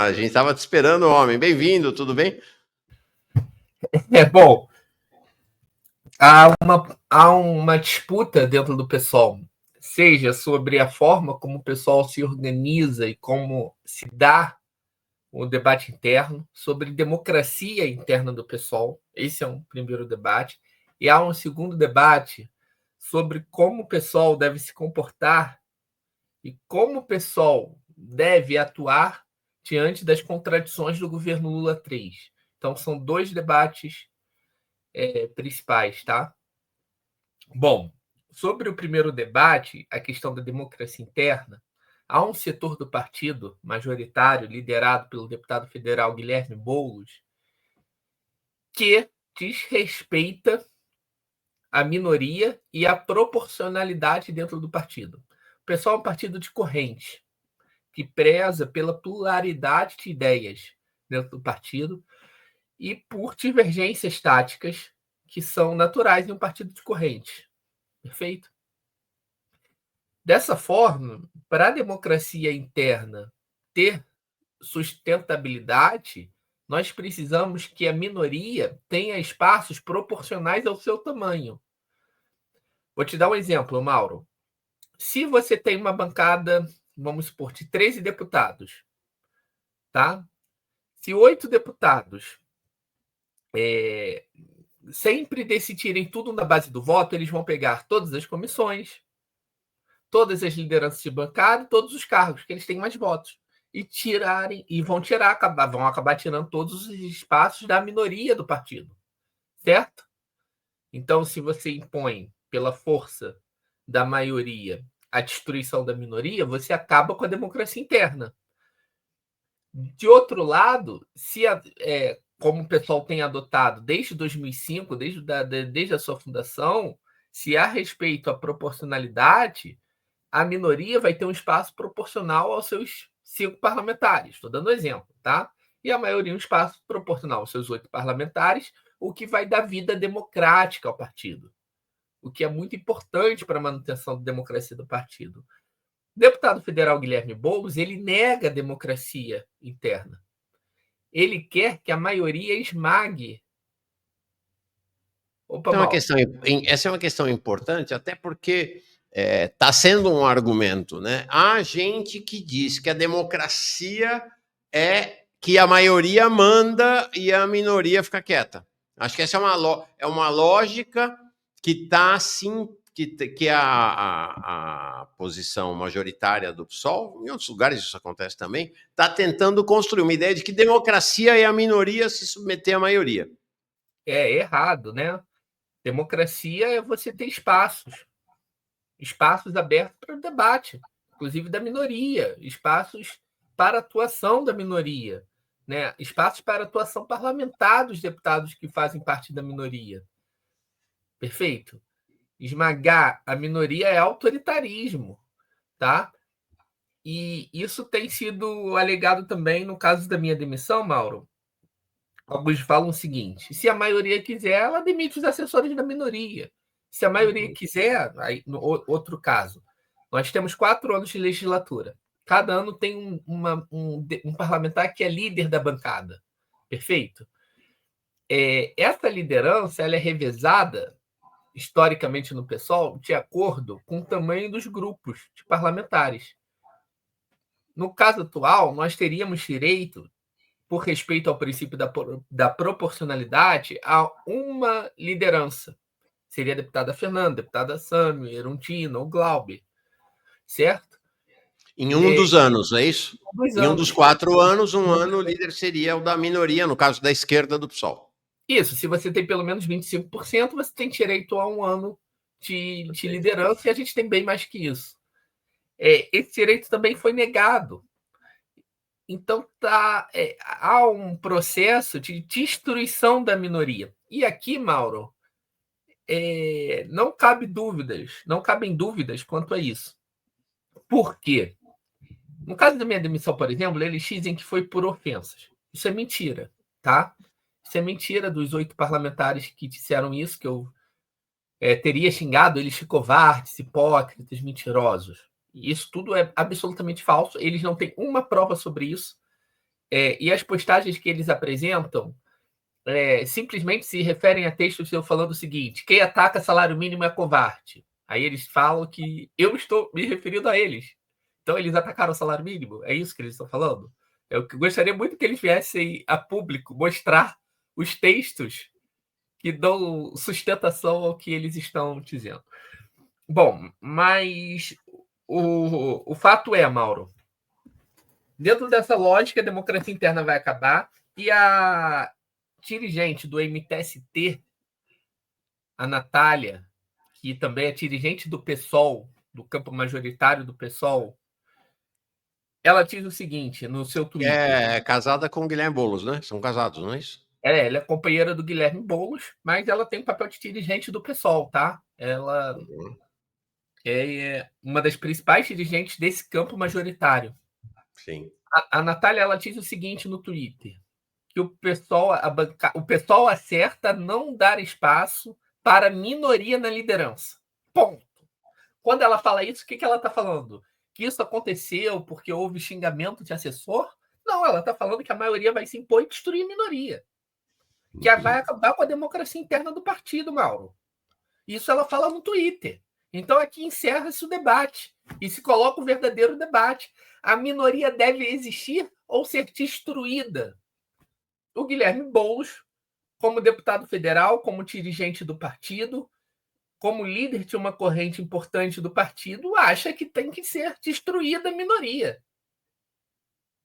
A gente estava te esperando, homem. Bem-vindo, tudo bem? Bom, há uma disputa dentro do PSOL, seja sobre a forma como o PSOL se organiza e como se dá o debate interno, sobre democracia interna do PSOL. Esse é um primeiro debate. E há um segundo debate sobre como o PSOL deve se comportar e como o PSOL deve atuar diante das contradições do governo Lula 3. Então, são dois debates principais, tá? Bom, sobre o primeiro debate, a questão da democracia interna, há um setor do partido majoritário, liderado pelo deputado federal Guilherme Boulos, que desrespeita a minoria e a proporcionalidade dentro do partido. O pessoal é um partido de corrente, que preza pela pluralidade de ideias dentro do partido e por divergências táticas que são naturais em um partido de corrente. Perfeito? Dessa forma, para a democracia interna ter sustentabilidade, nós precisamos que a minoria tenha espaços proporcionais ao seu tamanho. Vou te dar um exemplo, Mauro. Se você tem uma bancada, vamos supor, de 13 deputados, tá? Se 8 deputados sempre decidirem tudo na base do voto, eles vão pegar todas as comissões, todas as lideranças de bancada, todos os cargos, que eles têm mais votos. Vão acabar tirando todos os espaços da minoria do partido. Certo? Então, se você impõe pela força da maioria a destruição da minoria, você acaba com a democracia interna. De outro lado, como o pessoal tem adotado desde 2005, desde a sua fundação, se há respeito à proporcionalidade, a minoria vai ter um espaço proporcional aos seus 5 parlamentares. Estou dando exemplo, tá? E a maioria um espaço proporcional aos seus 8 parlamentares, o que vai dar vida democrática ao partido, o que é muito importante para a manutenção da democracia do partido. O deputado federal Guilherme Boulos, ele nega a democracia interna. Ele quer que a maioria esmague. Essa é uma questão importante, até porque está sendo um argumento, né? Há gente que diz que a democracia é que a maioria manda e a minoria fica quieta. Acho que essa é uma lógica que está assim, que a posição majoritária do PSOL, em outros lugares isso acontece também, está tentando construir uma ideia de que democracia é a minoria se submeter à maioria. É errado, né? Democracia é você ter espaços abertos para o debate, inclusive da minoria, espaços para atuação da minoria, né? Espaços para atuação parlamentar dos deputados que fazem parte da minoria. Perfeito? Esmagar a minoria é autoritarismo, tá? E isso tem sido alegado também no caso da minha demissão, Mauro. Alguns falam o seguinte: se a maioria quiser, ela demite os assessores da minoria. Se a maioria quiser, aí, no outro caso, nós temos 4 anos de legislatura. Cada ano tem um parlamentar que é líder da bancada. Perfeito? Essa liderança ela é revezada historicamente no PSOL de acordo com o tamanho dos grupos de parlamentares. No caso atual, nós teríamos direito, por respeito ao princípio da proporcionalidade, a uma liderança. Seria a deputada Fernanda, a deputada Sâmio, Erundina ou Glauber. Certo? Em um dos anos, não é isso? Em um dos 4 anos, um ano o líder seria o da minoria, no caso da esquerda do PSOL. Isso, se você tem pelo menos 25%, você tem direito a um ano de liderança, e a gente tem bem mais que isso. Esse direito também foi negado. Então, há um processo de destruição da minoria. E aqui, Mauro, não cabem dúvidas quanto a isso. Por quê? No caso da minha demissão, por exemplo, eles dizem que foi por ofensas. Isso é mentira, tá? Isso é mentira dos 8 parlamentares que disseram isso, que eu teria xingado eles de covardes, hipócritas, mentirosos. E isso tudo é absolutamente falso. Eles não têm uma prova sobre isso. E as postagens que eles apresentam simplesmente se referem a textos eu falando o seguinte: quem ataca salário mínimo é covarde. Aí eles falam que eu estou me referindo a eles. Então eles atacaram o salário mínimo? É isso que eles estão falando? Eu gostaria muito que eles viessem a público mostrar os textos que dão sustentação ao que eles estão dizendo. Bom, mas o fato é, Mauro, dentro dessa lógica, a democracia interna vai acabar e a dirigente do MTST, a Natália, que também é dirigente do PSOL, do campo majoritário do PSOL, ela diz o seguinte no seu Que Twitter. é casada com o Guilherme Boulos, né? São casados, não é isso? Ela é companheira do Guilherme Boulos, mas ela tem o papel de dirigente do PSOL, tá? Ela é uma das principais dirigentes desse campo majoritário. Sim. A Natália, ela diz o seguinte no Twitter, que o pessoal acerta não dar espaço para minoria na liderança. Ponto. Quando ela fala isso, o que ela está falando? Que isso aconteceu porque houve xingamento de assessor? Não, ela está falando que a maioria vai se impor e destruir a minoria. Que vai acabar com a democracia interna do partido, Mauro. Isso ela fala no Twitter. Então aqui encerra-se o debate e se coloca o verdadeiro debate. A minoria deve existir ou ser destruída? O Guilherme Boulos, como deputado federal, como dirigente do partido, como líder de uma corrente importante do partido, acha que tem que ser destruída a minoria.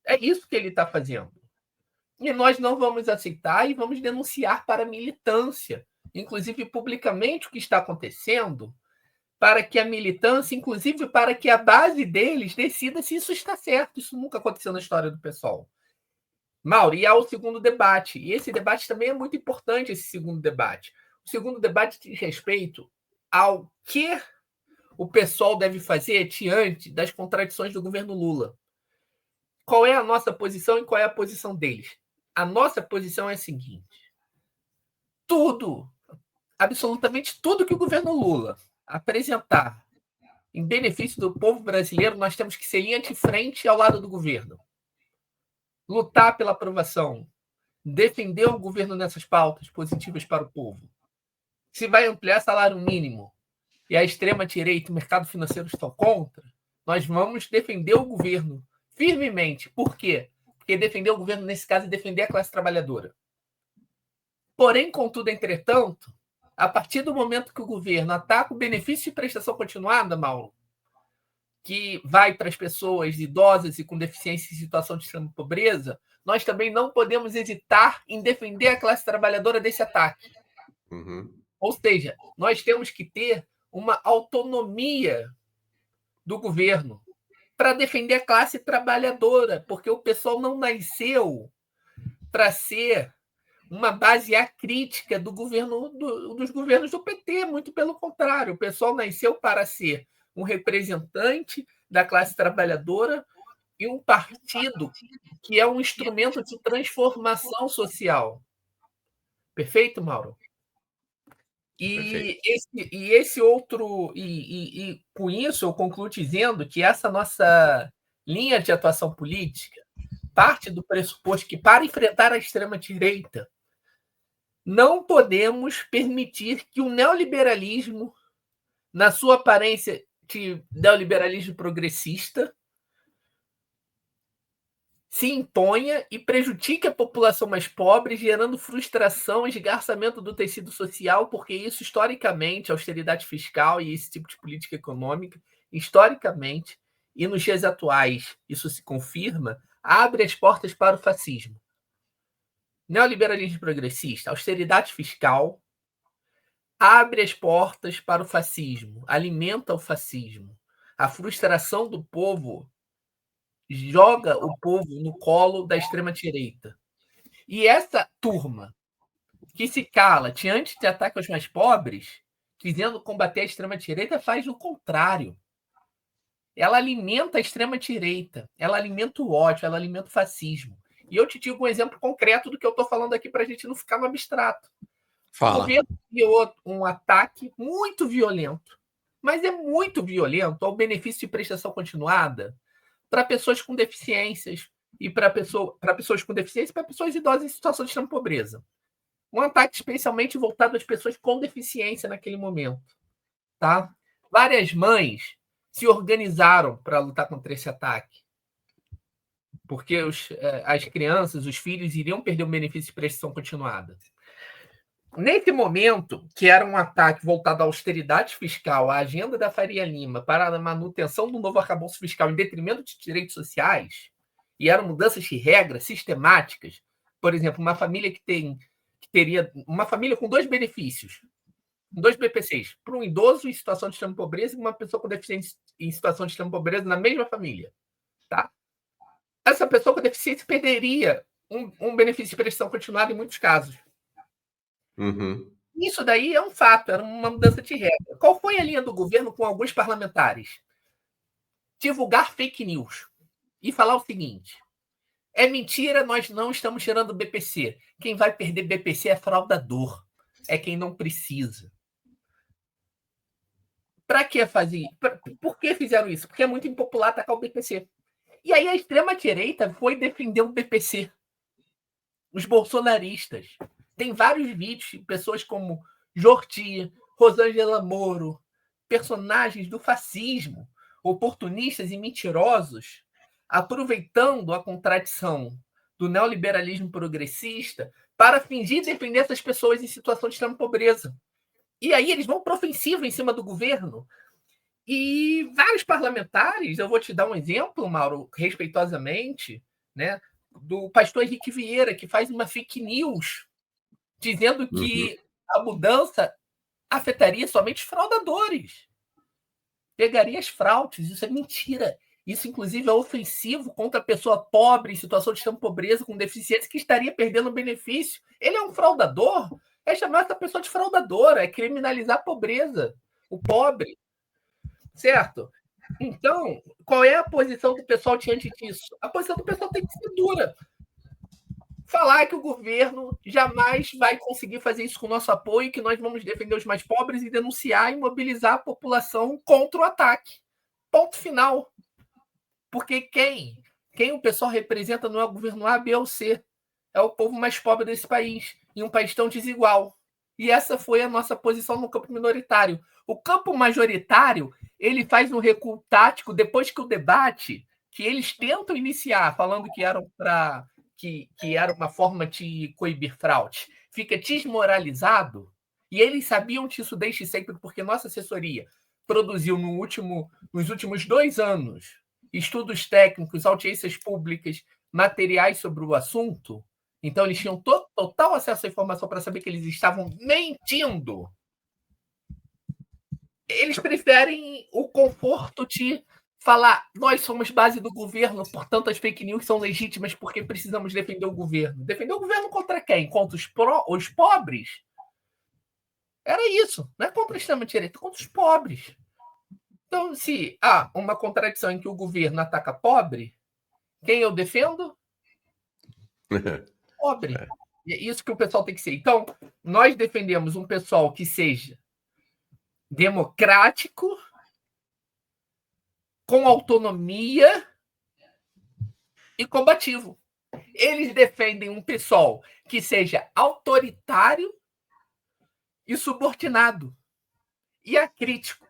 É isso que ele está fazendo. E nós não vamos aceitar e vamos denunciar para a militância, inclusive publicamente, o que está acontecendo, para que a militância, inclusive para que a base deles decida se isso está certo. Isso nunca aconteceu na história do PSOL. Mauro, e há o segundo debate. E esse debate também é muito importante, esse segundo debate. O segundo debate diz respeito ao que o PSOL deve fazer diante das contradições do governo Lula. Qual é a nossa posição e qual é a posição deles? A nossa posição é a seguinte: tudo, absolutamente tudo que o governo Lula apresentar em benefício do povo brasileiro, nós temos que ser linha de frente ao lado do governo. Lutar pela aprovação, defender o governo nessas pautas positivas para o povo. Se vai ampliar salário mínimo e a extrema-direita e o mercado financeiro estão contra, nós vamos defender o governo firmemente. Por quê? Porque defender o governo, nesse caso, é defender a classe trabalhadora. Porém, contudo, entretanto, a partir do momento que o governo ataca o benefício de prestação continuada, Mauro, que vai para as pessoas idosas e com deficiência em situação de extrema pobreza, nós também não podemos hesitar em defender a classe trabalhadora desse ataque. Ou seja, nós temos que ter uma autonomia do governo para defender a classe trabalhadora, porque o pessoal não nasceu para ser uma base acrítica do governo dos governos do PT, muito pelo contrário, o pessoal nasceu para ser um representante da classe trabalhadora e um partido que é um instrumento de transformação social. Perfeito, Mauro? Esse outro. E com isso eu concluo dizendo que essa nossa linha de atuação política parte do pressuposto que, para enfrentar a extrema-direita, não podemos permitir que o neoliberalismo, na sua aparência de neoliberalismo progressista, se imponha e prejudique a população mais pobre, gerando frustração e esgarçamento do tecido social, porque isso, historicamente, a austeridade fiscal e esse tipo de política econômica, historicamente, e nos dias atuais, isso se confirma, abre as portas para o fascismo. Neoliberalismo progressista, austeridade fiscal, abre as portas para o fascismo, alimenta o fascismo. A frustração do povo joga o povo no colo da extrema-direita. E essa turma que se cala diante de ataques aos mais pobres, dizendo combater a extrema-direita, faz o contrário. Ela alimenta a extrema-direita, ela alimenta o ódio, ela alimenta o fascismo. E eu te digo um exemplo concreto do que eu estou falando aqui para a gente não ficar no abstrato. Fala. O governo criou um ataque muito violento, mas é muito violento ao benefício de prestação continuada para pessoas com deficiências, e para pessoas com deficiência e para pessoas idosas em situação de extrema pobreza. Um ataque especialmente voltado às pessoas com deficiência naquele momento. Tá? Várias mães se organizaram para lutar contra esse ataque, porque as crianças, os filhos, iriam perder o benefício de prestação continuada. Nesse momento, que era um ataque voltado à austeridade fiscal, à agenda da Faria Lima para a manutenção do novo arcabouço fiscal em detrimento de direitos sociais, e eram mudanças de regras sistemáticas, por exemplo, uma família que teria uma família com 2 benefícios, 2 BPCs, para um idoso em situação de extrema pobreza e uma pessoa com deficiência em situação de extrema pobreza na mesma família. Tá? Essa pessoa com deficiência perderia um benefício de prestação continuada em muitos casos. Uhum. Isso daí é um fato, era uma mudança de regra. Qual foi a linha do governo com alguns parlamentares? Divulgar fake news e falar o seguinte: é mentira, nós não estamos tirando o BPC. Quem vai perder BPC é fraudador, é quem não precisa. Para que fazer? Por que fizeram isso? Porque é muito impopular atacar o BPC. E aí a extrema-direita foi defender o BPC. Os bolsonaristas. Tem vários vídeos de pessoas como Jorti, Rosângela Moro, personagens do fascismo, oportunistas e mentirosos, aproveitando a contradição do neoliberalismo progressista para fingir defender essas pessoas em situação de extrema pobreza. E aí eles vão para ofensiva em cima do governo. E vários parlamentares, eu vou te dar um exemplo, Mauro, respeitosamente, né, do pastor Henrique Vieira, que faz uma fake news dizendo que a mudança afetaria somente os fraudadores. Pegaria as fraudes. Isso é mentira. Isso, inclusive, é ofensivo contra a pessoa pobre, em situação de extrema pobreza, com deficiência, que estaria perdendo o benefício. Ele é um fraudador? É chamar essa pessoa de fraudadora, é criminalizar a pobreza, o pobre. Certo? Então, qual é a posição do pessoal diante disso? A posição do pessoal tem que ser dura. Falar que o governo jamais vai conseguir fazer isso com o nosso apoio, que nós vamos defender os mais pobres e denunciar e mobilizar a população contra o ataque. Ponto final. Porque quem o pessoal representa não é o governo A, B ou C. É o povo mais pobre desse país, em um país tão desigual. E essa foi a nossa posição no campo minoritário. O campo majoritário, ele faz um recuo tático depois que o debate, que eles tentam iniciar, falando que era uma forma de coibir fraude, fica desmoralizado, e eles sabiam disso desde sempre, porque nossa assessoria produziu nos últimos 2 anos estudos técnicos, audiências públicas, materiais sobre o assunto. Então, eles tinham total acesso à informação para saber que eles estavam mentindo. Eles preferem o conforto de falar: nós somos base do governo, portanto, as fake news são legítimas porque precisamos defender o governo. Defender o governo contra quem? Contra os pobres? Era isso. Não é contra a extrema-direita, é contra os pobres. Então, se há uma contradição em que o governo ataca pobre, quem eu defendo? Pobre. E é isso que o pessoal tem que ser. Então, nós defendemos um pessoal que seja democrático, com autonomia e combativo. Eles defendem um pessoal que seja autoritário e subordinado e acrítico.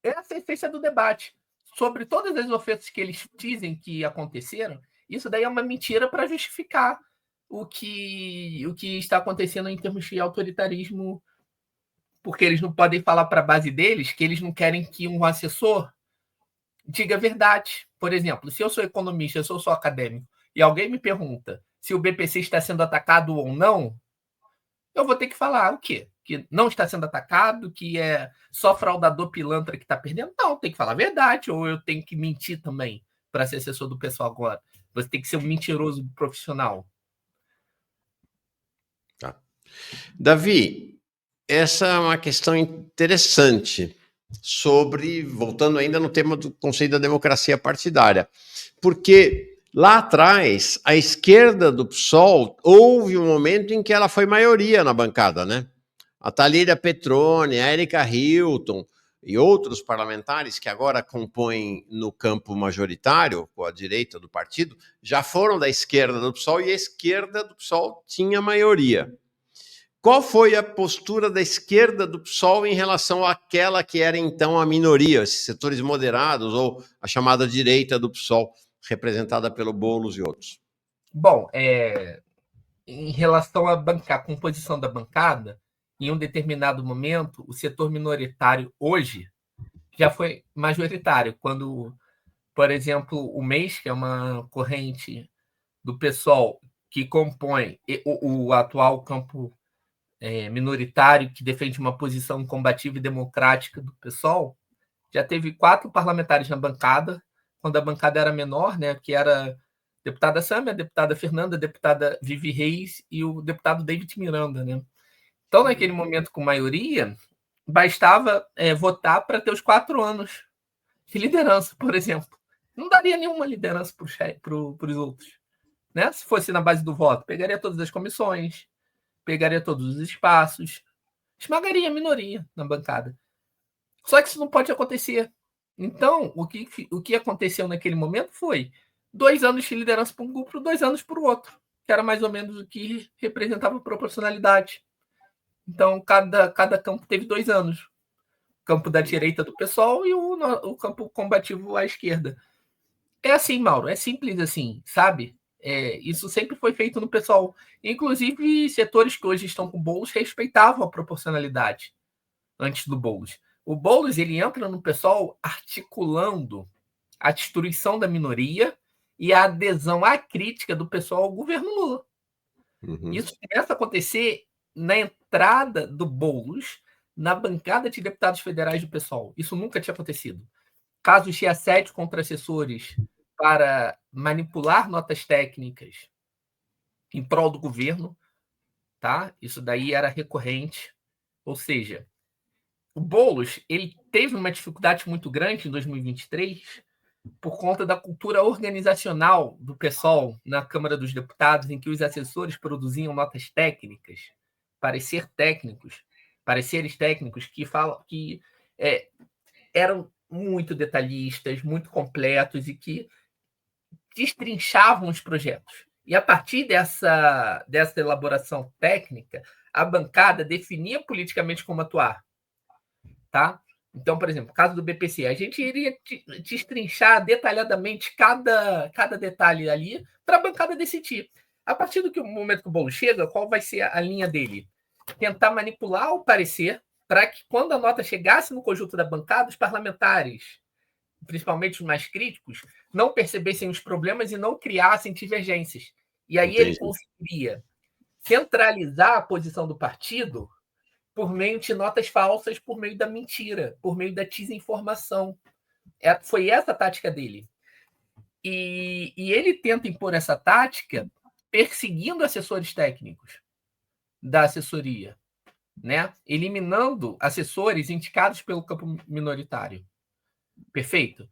Essa é a essência do debate. Sobre todas as ofensas que eles dizem que aconteceram, isso daí é uma mentira para justificar o que está acontecendo em termos de autoritarismo, porque eles não podem falar para a base deles que eles não querem que um assessor diga a verdade. Por exemplo, se eu sou economista, eu sou acadêmico, e alguém me pergunta se o BPC está sendo atacado ou não, eu vou ter que falar o quê? Que não está sendo atacado, que é só fraudador pilantra que está perdendo? Não, tem que falar a verdade, ou eu tenho que mentir também para ser assessor do pessoal agora. Você tem que ser um mentiroso profissional. Tá. Davi, essa é uma questão interessante voltando ainda no tema do conceito da democracia partidária, porque lá atrás, a esquerda do PSOL, houve um momento em que ela foi maioria na bancada, né? A Thalíria Petroni, a Erika Hilton, e outros parlamentares que agora compõem no campo majoritário, com a direita do partido, já foram da esquerda do PSOL e a esquerda do PSOL tinha maioria. Qual foi a postura da esquerda do PSOL em relação àquela que era então a minoria, esses setores moderados ou a chamada direita do PSOL, representada pelo Boulos e outros? Bom, em relação à composição da bancada, em um determinado momento, o setor minoritário hoje já foi majoritário. Quando, por exemplo, o MEIS, que é uma corrente do PSOL que compõe o atual campo minoritário, que defende uma posição combativa e democrática do PSOL, já teve 4 parlamentares na bancada, quando a bancada era menor, né, que era a deputada Sâmia, a deputada Fernanda, a deputada Vivi Reis e o deputado David Miranda. Né? Então, naquele momento, com maioria, bastava votar para ter os 4 anos de liderança, por exemplo. Não daria nenhuma liderança para os outros. Né? Se fosse na base do voto, pegaria todas as comissões, pegaria todos os espaços, esmagaria a minoria na bancada. Só que isso não pode acontecer. Então, o que aconteceu naquele momento foi 2 anos de liderança para um grupo, 2 anos para o outro, que era mais ou menos o que representava a proporcionalidade. Então, cada campo teve 2 anos. O campo da direita do PSOL e o campo combativo à esquerda. É assim, Mauro, é simples assim, sabe? Isso sempre foi feito no PSOL. Inclusive, setores que hoje estão com o Boulos respeitavam a proporcionalidade antes do Boulos. O Boulos ele entra no PSOL articulando a destruição da minoria e a adesão à crítica do PSOL ao governo Lula. Uhum. Isso começa a acontecer na entrada do Boulos na bancada de deputados federais do PSOL. Isso nunca tinha acontecido. Casos de assédio contra assessores para manipular notas técnicas em prol do governo, tá? Isso daí era recorrente. Ou seja, o Boulos ele teve uma dificuldade muito grande em 2023 por conta da cultura organizacional do PSOL na Câmara dos Deputados, em que os assessores produziam notas técnicas, pareceres técnicos que eram muito detalhistas, muito completos e que destrinchavam os projetos. E a partir dessa elaboração técnica, a bancada definia politicamente como atuar. Tá? Então, por exemplo, no caso do BPC, a gente iria destrinchar detalhadamente cada detalhe ali para a bancada decidir. A partir do momento que o Boulos chega, qual vai ser a linha dele? Tentar manipular o parecer para que, quando a nota chegasse no conjunto da bancada, os parlamentares, principalmente os mais críticos, não percebessem os problemas e não criassem divergências. E aí ele conseguiria centralizar a posição do partido por meio de notas falsas, por meio da mentira, por meio da desinformação. Foi essa a tática dele. E ele tenta impor essa tática perseguindo assessores técnicos da assessoria, né? Eliminando assessores indicados pelo campo minoritário. Perfeito?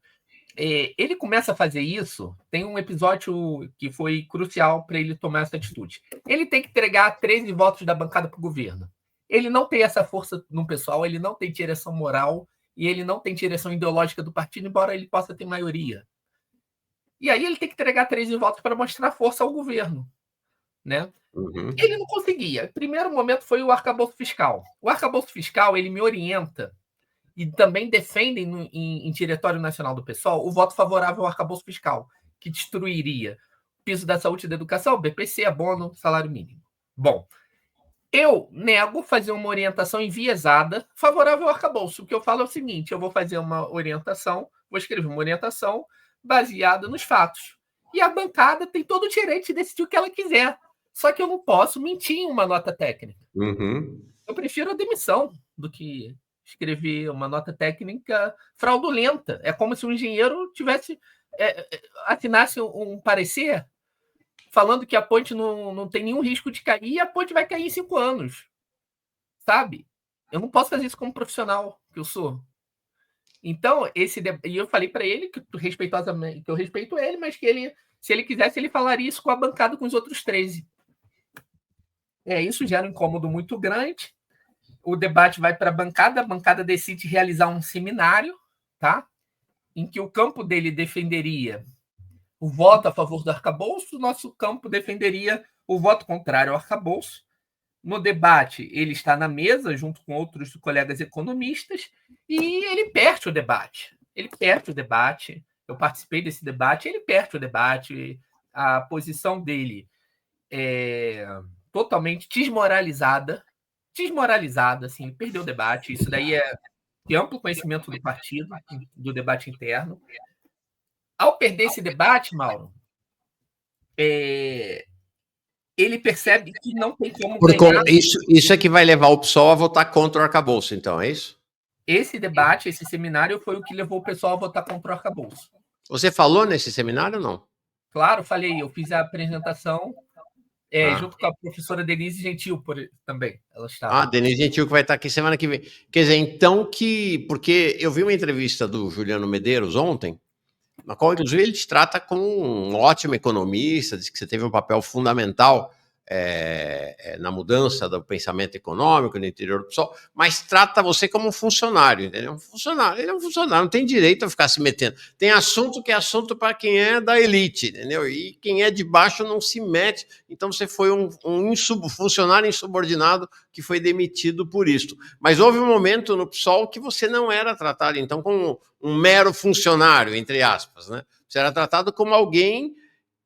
Ele começa a fazer isso, tem um episódio que foi crucial para ele tomar essa atitude. Ele tem que entregar 13 votos da bancada para o governo. Ele não tem essa força no pessoal, ele não tem direção moral e ele não tem direção ideológica do partido, embora ele possa ter maioria. E aí ele tem que entregar 13 votos para mostrar força ao governo. Né? Uhum. Ele não conseguia. O primeiro momento foi o arcabouço fiscal. O arcabouço fiscal, ele me orienta e também defendem em diretório nacional do PSOL o voto favorável ao arcabouço fiscal, que destruiria o piso da saúde e da educação, BPC, abono, salário mínimo. Bom, eu nego fazer uma orientação enviesada favorável ao arcabouço. O que eu falo é o seguinte, eu vou fazer uma orientação, vou escrever uma orientação baseada nos fatos. E a bancada tem todo o direito de decidir o que ela quiser. Só que eu não posso mentir em uma nota técnica. Uhum. Eu prefiro a demissão do que escrever uma nota técnica fraudulenta. É como se um engenheiro assinasse um parecer falando que a ponte não tem nenhum risco de cair e a ponte vai cair em 5 anos. Sabe? Eu não posso fazer isso como profissional que eu sou. Então, e eu falei para ele que respeitosamente, que eu respeito ele, mas que ele, se ele quisesse, ele falaria isso com a bancada com os outros 13. Isso gera um incômodo muito grande. o debate vai para a bancada decide realizar um seminário, tá? Em que o campo dele defenderia o voto a favor do arcabouço, o nosso campo defenderia o voto contrário ao arcabouço. No debate, ele está na mesa, junto com outros colegas economistas, e ele perde o debate. Ele perde o debate. Eu participei desse debate, ele perde o debate. A posição dele é totalmente desmoralizada, assim, ele perdeu o debate. Isso daí é de amplo conhecimento do partido, do debate interno. Ao perder esse debate, Mauro, ele percebe que não tem como ganhar. Isso é que vai levar o PSOL a votar contra o arcabouço, então, é isso? Esse debate, esse seminário, foi o que levou o pessoal a votar contra o arcabouço. Você falou nesse seminário ou não? Claro, falei, eu fiz a apresentação junto com a professora Denise Gentil também. Ela estava. Denise Gentil, que vai estar aqui semana que vem. Quer dizer, então porque eu vi uma entrevista do Juliano Medeiros ontem, na qual, inclusive, ele te trata como um ótimo economista, diz que você teve um papel fundamental na mudança do pensamento econômico no interior do PSOL, mas trata você como um funcionário, entendeu? Ele é um funcionário, não tem direito a ficar se metendo. Tem assunto que é assunto para quem é da elite, entendeu? E quem é de baixo não se mete. Então você foi um funcionário insubordinado que foi demitido por isso. Mas houve um momento no PSOL que você não era tratado, então, como um mero funcionário, entre aspas, né? Você era tratado como alguém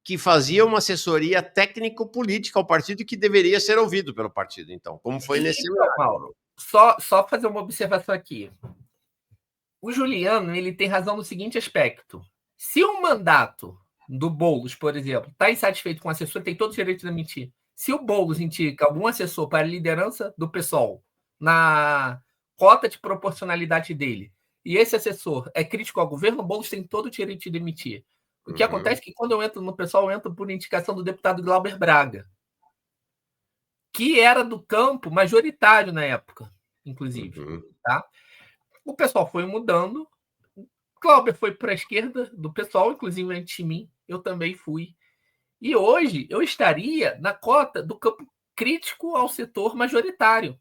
que fazia uma assessoria técnico-política ao partido e que deveria ser ouvido pelo partido. Então, como foi nesse então, Mauro, só fazer uma observação aqui. O Juliano, ele tem razão no seguinte aspecto. Se um mandato do Boulos, por exemplo, está insatisfeito com o assessor, tem todo o direito de demitir. Se o Boulos indica algum assessor para a liderança do PSOL na cota de proporcionalidade dele, e esse assessor é crítico ao governo, o Boulos tem todo o direito de demitir. O que acontece é que quando eu entro no PSOL, eu entro por indicação do deputado Glauber Braga, que era do campo majoritário na época, inclusive. Tá? O pessoal foi mudando. Glauber foi para a esquerda do pessoal, inclusive antes de mim, eu também fui. E hoje eu estaria na cota do campo crítico ao setor majoritário.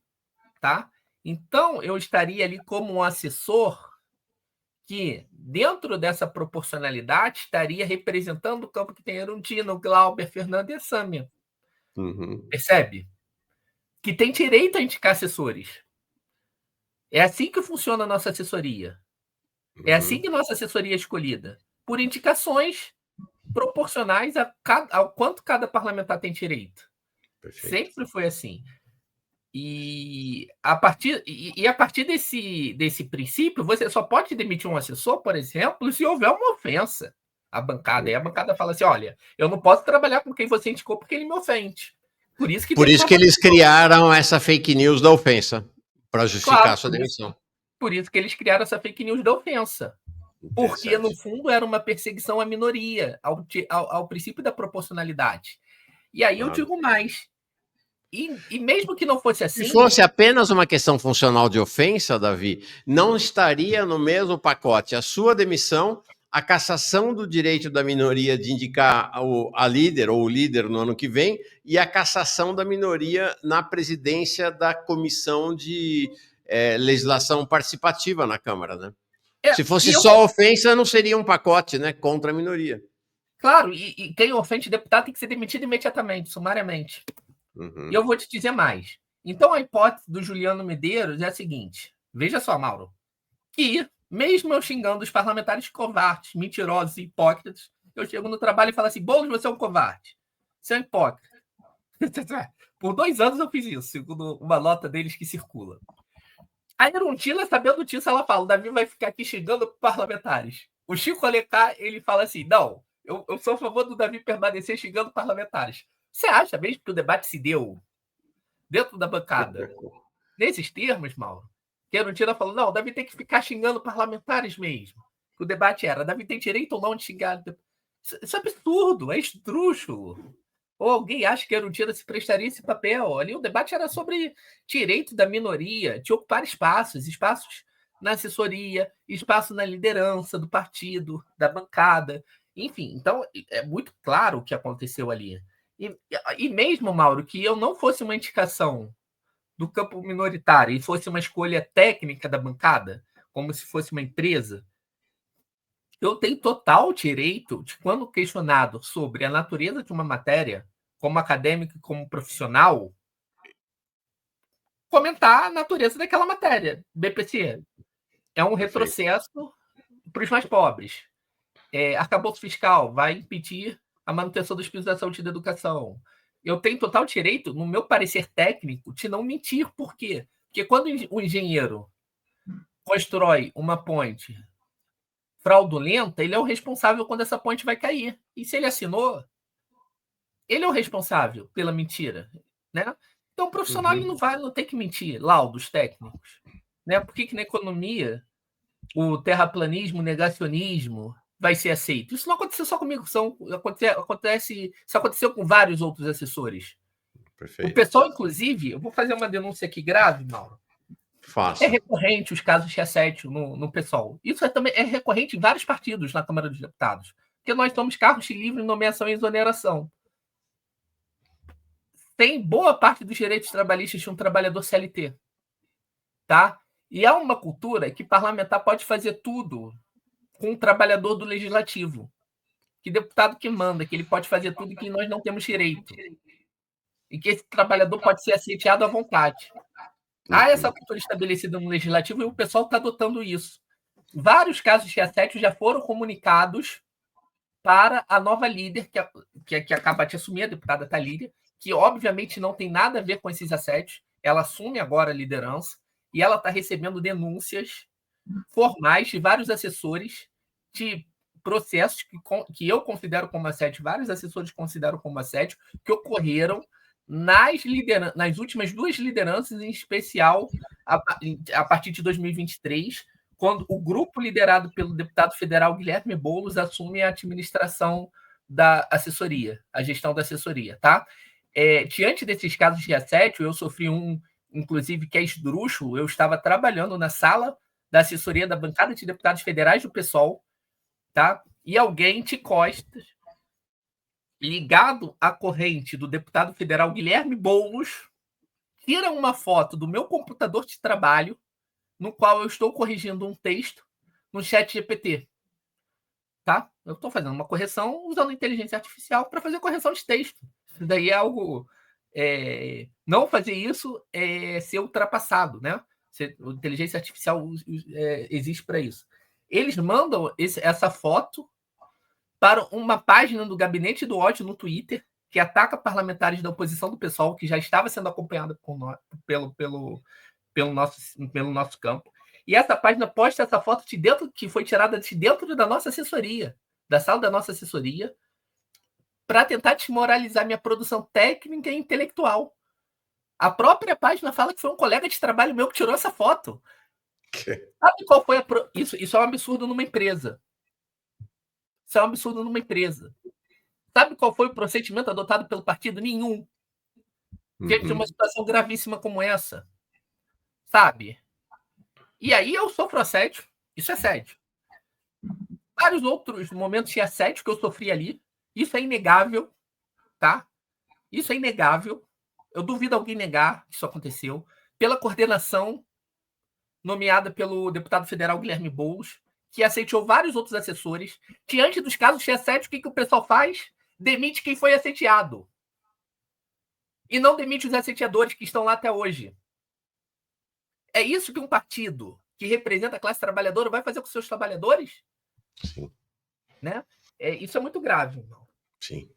Tá? Então, eu estaria ali como um assessor que, dentro dessa proporcionalidade, estaria representando o campo que tem Erundina, Glauber, Fernando e a Sâmia. Percebe? Que tem direito a indicar assessores. É assim que funciona a nossa assessoria. É assim que nossa assessoria é escolhida. Por indicações proporcionais ao quanto cada parlamentar tem direito. Perfeito. Sempre foi assim. E a partir desse princípio, você só pode demitir um assessor, por exemplo, se houver uma ofensa à bancada. E a bancada fala assim, olha, eu não posso trabalhar com quem você indicou porque ele me ofende. Por isso que eles criaram essa fake news da ofensa, para justificar a sua demissão. Por isso que eles criaram essa fake news da ofensa. Porque, no fundo, era uma perseguição à minoria, ao princípio da proporcionalidade. E aí eu digo mais. E mesmo que não fosse assim... Se fosse apenas uma questão funcional de ofensa, Davi, não estaria no mesmo pacote a sua demissão, a cassação do direito da minoria de indicar a líder ou o líder no ano que vem e a cassação da minoria na presidência da comissão de legislação participativa na Câmara, né? Se fosse só ofensa, não seria um pacote, né, contra a minoria. Claro, e quem ofende deputado tem que ser demitido imediatamente, sumariamente. E eu vou te dizer mais. Então, a hipótese do Juliano Medeiros é a seguinte. Veja só, Mauro. Que, mesmo eu xingando os parlamentares covardes, mentirosos e hipócritas, eu chego no trabalho e falo assim, Boulos, você é um covarde. Você é um hipócrita. Por 2 anos eu fiz isso, segundo uma nota deles que circula. A Erundina, sabendo disso, ela fala, o Davi vai ficar aqui xingando parlamentares. O Chico Alencar, ele fala assim, não, eu sou a favor do Davi permanecer xingando parlamentares. Você acha mesmo que o debate se deu dentro da bancada? Nesses termos, Mauro, que a Erundina falou, não, o Davi tem que ficar xingando parlamentares mesmo. O debate era, Davi tem direito ou não de xingar? Isso é absurdo, é esdrúxulo. Ou alguém acha que a Erundina se prestaria esse papel? Ali o debate era sobre direito da minoria, de ocupar espaços na assessoria, espaço na liderança do partido, da bancada. Enfim, então é muito claro o que aconteceu ali. E mesmo, Mauro, que eu não fosse uma indicação do campo minoritário e fosse uma escolha técnica da bancada, como se fosse uma empresa, eu tenho total direito de, quando questionado sobre a natureza de uma matéria, como acadêmico e como profissional, comentar a natureza daquela matéria. BPC é um retrocesso para os mais pobres. Arcabouço fiscal vai impedir a manutenção dos pisos da saúde e da educação. Eu tenho total direito, no meu parecer técnico, de não mentir. Por quê? Porque quando o engenheiro constrói uma ponte fraudulenta, ele é o responsável quando essa ponte vai cair. E se ele assinou, ele é o responsável pela mentira, né? Então, o profissional ele não tem que mentir, laudos técnicos, né? Por que na economia o terraplanismo, o negacionismo vai ser aceito? Isso não aconteceu só comigo, isso aconteceu com vários outros assessores. Perfeito. O pessoal, inclusive, eu vou fazer uma denúncia aqui grave, Mauro. Faça. É recorrente os casos de assédio no PSOL. Isso também é recorrente em vários partidos na Câmara dos Deputados, porque nós somos cargos de livre nomeação e exoneração. Tem boa parte dos direitos trabalhistas de um trabalhador CLT, tá? E há uma cultura que parlamentar pode fazer tudo com um trabalhador do legislativo, que deputado que manda, que ele pode fazer tudo que nós não temos direito, e que esse trabalhador pode ser asediado à vontade. Há essa cultura estabelecida no legislativo e o pessoal está adotando isso. Vários casos de assédio já foram comunicados para a nova líder, que acaba de assumir, a deputada Thalíria, que obviamente não tem nada a ver com esses assédios. Ela assume agora a liderança e ela está recebendo denúncias formais de vários assessores de processos que eu considero como assédio, vários assessores consideram como assédio, que ocorreram nas últimas 2 lideranças, em especial a partir de 2023, quando o grupo liderado pelo deputado federal Guilherme Boulos assume a administração da assessoria, a gestão da assessoria, tá? Diante desses casos de assédio, eu sofri inclusive, que é esdrúxulo. Eu estava trabalhando na sala da assessoria da bancada de deputados federais do PSOL, tá? E alguém de costas, ligado à corrente do deputado federal Guilherme Boulos, tira uma foto do meu computador de trabalho, no qual eu estou corrigindo um texto no chat GPT. Tá? Eu estou fazendo uma correção usando inteligência artificial para fazer correção de texto. Isso daí é algo... não fazer isso é ser ultrapassado, né? A inteligência artificial existe para isso. Eles mandam essa foto para uma página do Gabinete do Ódio no Twitter, que ataca parlamentares da oposição do PSOL, que já estava sendo acompanhada pelo nosso campo. E essa página posta essa foto que foi tirada de dentro da nossa assessoria, da sala da nossa assessoria, para tentar desmoralizar minha produção técnica e intelectual. A própria página fala que foi um colega de trabalho meu que tirou essa foto. Sabe qual foi isso é um absurdo numa empresa. Isso é um absurdo numa empresa. Sabe qual foi o procedimento adotado pelo partido? Nenhum. Diante de uma situação gravíssima como essa. Sabe? E aí eu sofro assédio. Isso é assédio. Vários outros momentos de assédio que eu sofri ali. Isso é inegável. Tá? Isso é inegável. Eu duvido alguém negar que isso aconteceu. Pela coordenação nomeada pelo deputado federal Guilherme Boulos, que aceitou vários outros assessores. Diante dos casos de assédio, o que o pessoal faz? Demite quem foi assediado. E não demite os assediadores que estão lá até hoje. É isso que um partido que representa a classe trabalhadora vai fazer com seus trabalhadores? Sim. Né? Isso é muito grave, irmão. Sim.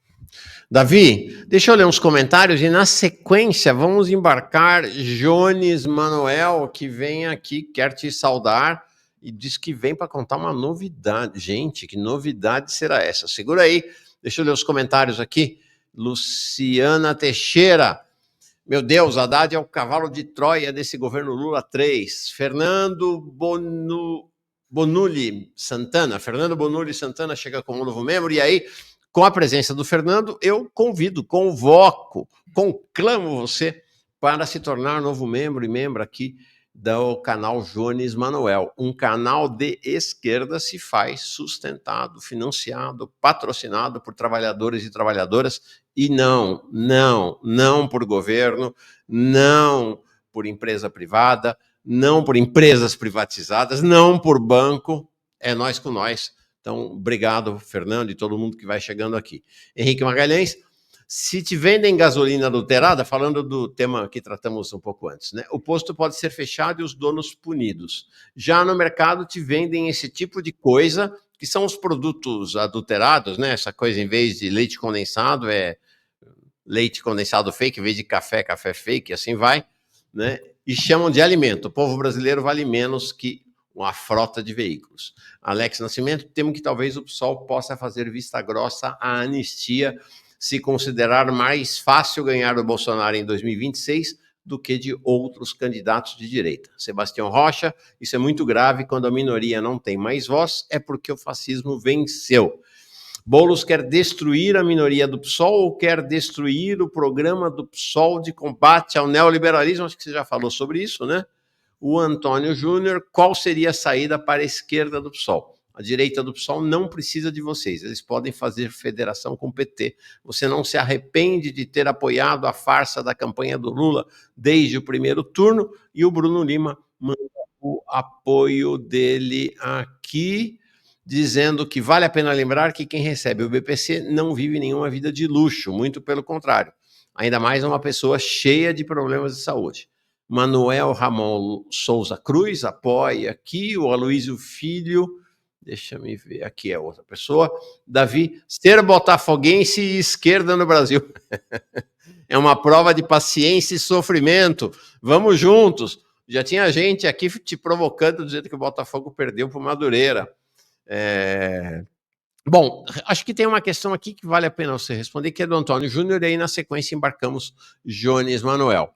Davi, deixa eu ler uns comentários e na sequência vamos embarcar Jones Manuel, que vem aqui, quer te saudar e diz que vem para contar uma novidade. Gente, que novidade será essa? Segura aí, deixa eu ler os comentários aqui. Luciana Teixeira, meu Deus, Haddad é o cavalo de Troia desse governo Lula 3. Fernando Bonulli Santana chega como novo membro, e aí, com a presença do Fernando, eu convoco, conclamo você para se tornar novo membro e membro aqui do canal Jones Manuel. Um canal de esquerda se faz sustentado, financiado, patrocinado por trabalhadores e trabalhadoras e não por governo, não por empresa privada, não por empresas privatizadas, não por banco, é nós com nós. Então, obrigado, Fernando, e todo mundo que vai chegando aqui. Henrique Magalhães, se te vendem gasolina adulterada, falando do tema que tratamos um pouco antes, né? O posto pode ser fechado e os donos punidos. Já no mercado te vendem esse tipo de coisa, que são os produtos adulterados, né? Essa coisa, em vez de leite condensado, é leite condensado fake, em vez de café, café fake, assim vai, né? E chamam de alimento. O povo brasileiro vale menos que uma frota de veículos. Alex Nascimento, temo que talvez o PSOL possa fazer vista grossa à anistia, se considerar mais fácil ganhar do Bolsonaro em 2026 do que de outros candidatos de direita. Sebastião Rocha, isso é muito grave, quando a minoria não tem mais voz, é porque o fascismo venceu. Boulos quer destruir a minoria do PSOL ou quer destruir o programa do PSOL de combate ao neoliberalismo? Acho que você já falou sobre isso, né? O Antônio Júnior, qual seria a saída para a esquerda do PSOL? A direita do PSOL não precisa de vocês, eles podem fazer federação com o PT. Você não se arrepende de ter apoiado a farsa da campanha do Lula desde o primeiro turno, e o Bruno Lima manda o apoio dele aqui, dizendo que vale a pena lembrar que quem recebe o BPC não vive nenhuma vida de luxo, muito pelo contrário. Ainda mais uma pessoa cheia de problemas de saúde. Manuel Ramon Souza Cruz apoia aqui, o Aloysio Filho, deixa eu ver, aqui é outra pessoa, Davi, ser botafoguense e esquerda no Brasil. É uma prova de paciência e sofrimento, vamos juntos. Já tinha gente aqui te provocando, dizendo que o Botafogo perdeu para o Madureira. Bom, acho que tem uma questão aqui que vale a pena você responder, que é do Antônio Júnior, e aí na sequência embarcamos Jones Manuel.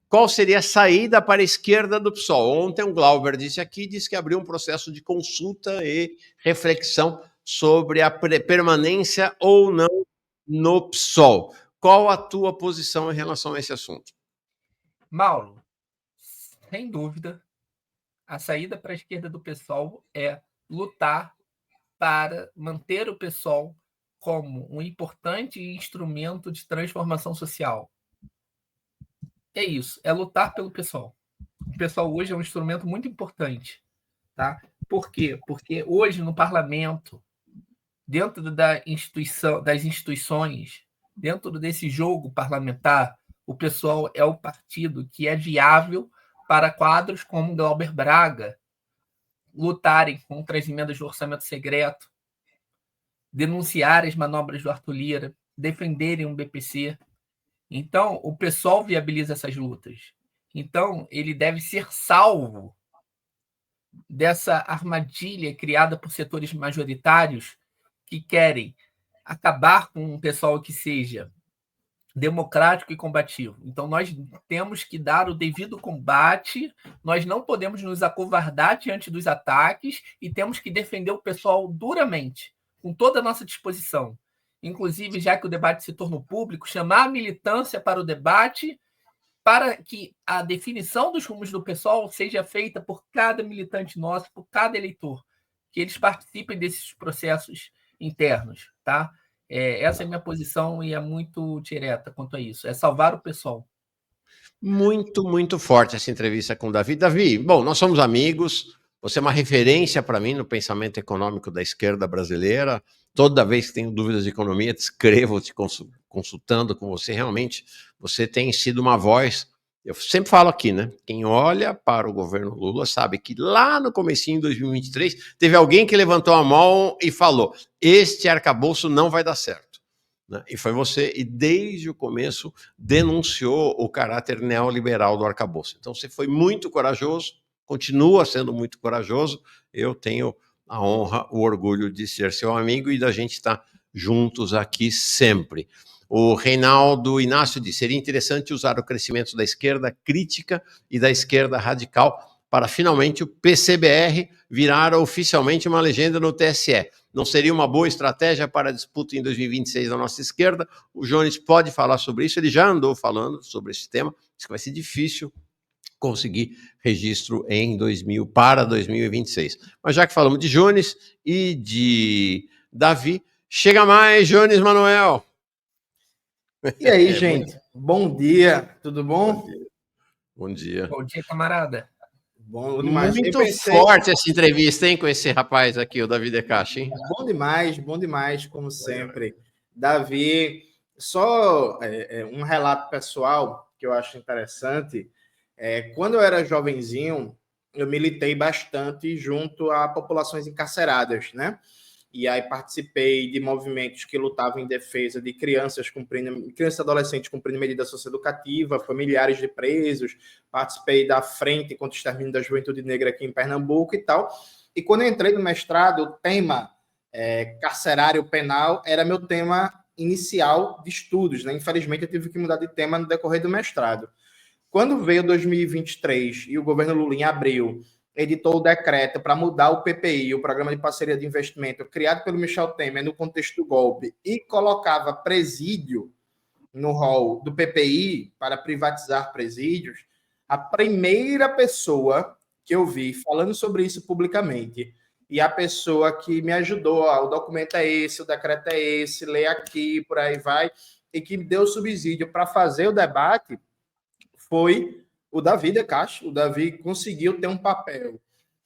Qual seria a saída para a esquerda do PSOL? Ontem o Glauber disse que abriu um processo de consulta e reflexão sobre a permanência ou não no PSOL. Qual a tua posição em relação a esse assunto? Mauro, sem dúvida, a saída para a esquerda do PSOL é lutar para manter o PSOL como um importante instrumento de transformação social. É isso, é lutar pelo PSOL. O PSOL hoje é um instrumento muito importante. Tá? Por quê? Porque hoje no parlamento, dentro das instituições, dentro desse jogo parlamentar, o PSOL é o partido que é viável para quadros como Glauber Braga lutarem contra as emendas do orçamento secreto, denunciarem as manobras do Arthur Lira, defenderem um BPC. Então, o PSOL viabiliza essas lutas. Então, ele deve ser salvo dessa armadilha criada por setores majoritários que querem acabar com um pessoal que seja democrático e combativo. Então, nós temos que dar o devido combate, nós não podemos nos acovardar diante dos ataques e temos que defender o pessoal duramente, com toda a nossa disposição. Inclusive, já que o debate se tornou público, chamar a militância para o debate, para que a definição dos rumos do pessoal seja feita por cada militante nosso, por cada eleitor, que eles participem desses processos internos, tá? Essa é a minha posição e é muito direta quanto a isso, é salvar o pessoal. Muito, muito forte essa entrevista com o Davi. Davi, bom, nós somos amigos, você é uma referência para mim no pensamento econômico da esquerda brasileira. Toda vez que tenho dúvidas de economia, te escrevo, te consultando com você. Realmente, você tem sido uma voz. Eu sempre falo aqui, né? Quem olha para o governo Lula sabe que lá no comecinho de 2023 teve alguém que levantou a mão e falou: este arcabouço não vai dar certo. Né? E foi você, e desde o começo denunciou o caráter neoliberal do arcabouço. Então você foi muito corajoso, continua sendo muito corajoso. Eu tenho a honra, o orgulho de ser seu amigo e da gente estar juntos aqui sempre. O Reinaldo Inácio disse: seria interessante usar o crescimento da esquerda crítica e da esquerda radical para finalmente o PCBR virar oficialmente uma legenda no TSE. Não seria uma boa estratégia para a disputa em 2026 da nossa esquerda? O Jones pode falar sobre isso, ele já andou falando sobre esse tema, diz que vai ser difícil conseguir registro para 2026. Mas já que falamos de Jones e de Davi, chega mais, Jones Manuel. E aí, gente? Bom dia, tudo bom? Bom dia. Bom dia, camarada. Bom demais. Muito forte essa entrevista, hein, com esse rapaz aqui, o Davi Decache, hein? Bom demais, como sempre. Davi, só um relato pessoal que eu acho interessante. Quando eu era jovenzinho, eu militei bastante junto a populações encarceradas, né? E aí participei de movimentos que lutavam em defesa de crianças e adolescentes cumprindo medida socioeducativa, familiares de presos, participei da frente contra o extermínio da juventude negra aqui em Pernambuco e tal. E quando eu entrei no mestrado, o tema carcerário penal era meu tema inicial de estudos, né? Infelizmente, eu tive que mudar de tema no decorrer do mestrado. Quando veio 2023 e o governo Lula, em abril, editou o decreto para mudar o PPI, o Programa de Parceria de Investimento, criado pelo Michel Temer no contexto do golpe, e colocava presídio no rol do PPI para privatizar presídios, a primeira pessoa que eu vi falando sobre isso publicamente, e a pessoa que me ajudou, o documento é esse, o decreto é esse, lê aqui, por aí vai, e que me deu subsídio para fazer o debate, foi o Davi Decache. O Davi conseguiu ter um papel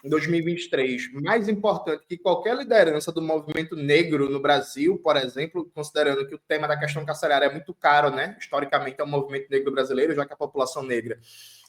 em 2023 mais importante que qualquer liderança do movimento negro no Brasil, por exemplo, considerando que o tema da questão carcerária é muito caro, né? Historicamente é o movimento negro brasileiro, já que a população negra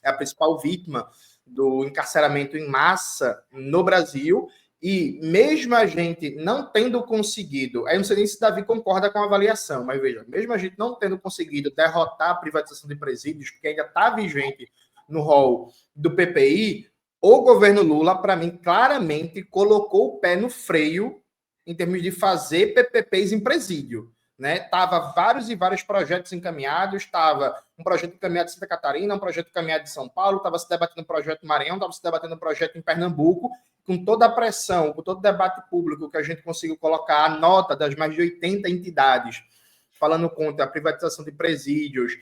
é a principal vítima do encarceramento em massa no Brasil. E mesmo a gente não tendo conseguido, aí não sei nem se Davi concorda com a avaliação, mas veja, mesmo a gente não tendo conseguido derrotar a privatização de presídios, porque ainda está vigente no rol do PPI, o governo Lula, para mim, claramente colocou o pé no freio em termos de fazer PPPs em presídio. Né? Tava vários projetos encaminhados, estava um projeto encaminhado de Santa Catarina, um projeto encaminhado de São Paulo, estava se debatendo um projeto no Maranhão, estava se debatendo um projeto em Pernambuco, com toda a pressão, com todo o debate público que a gente conseguiu colocar, a nota das mais de 80 entidades falando contra a privatização de presídios.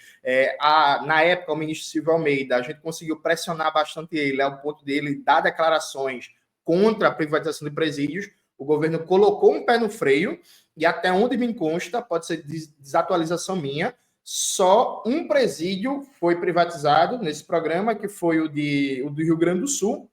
Na época, o ministro Silvio Almeida, a gente conseguiu pressionar bastante ele, ao ponto de ele dar declarações contra a privatização de presídios. O governo colocou um pé no freio, e até onde me consta, pode ser desatualização minha, só um presídio foi privatizado nesse programa, que foi o do Rio Grande do Sul,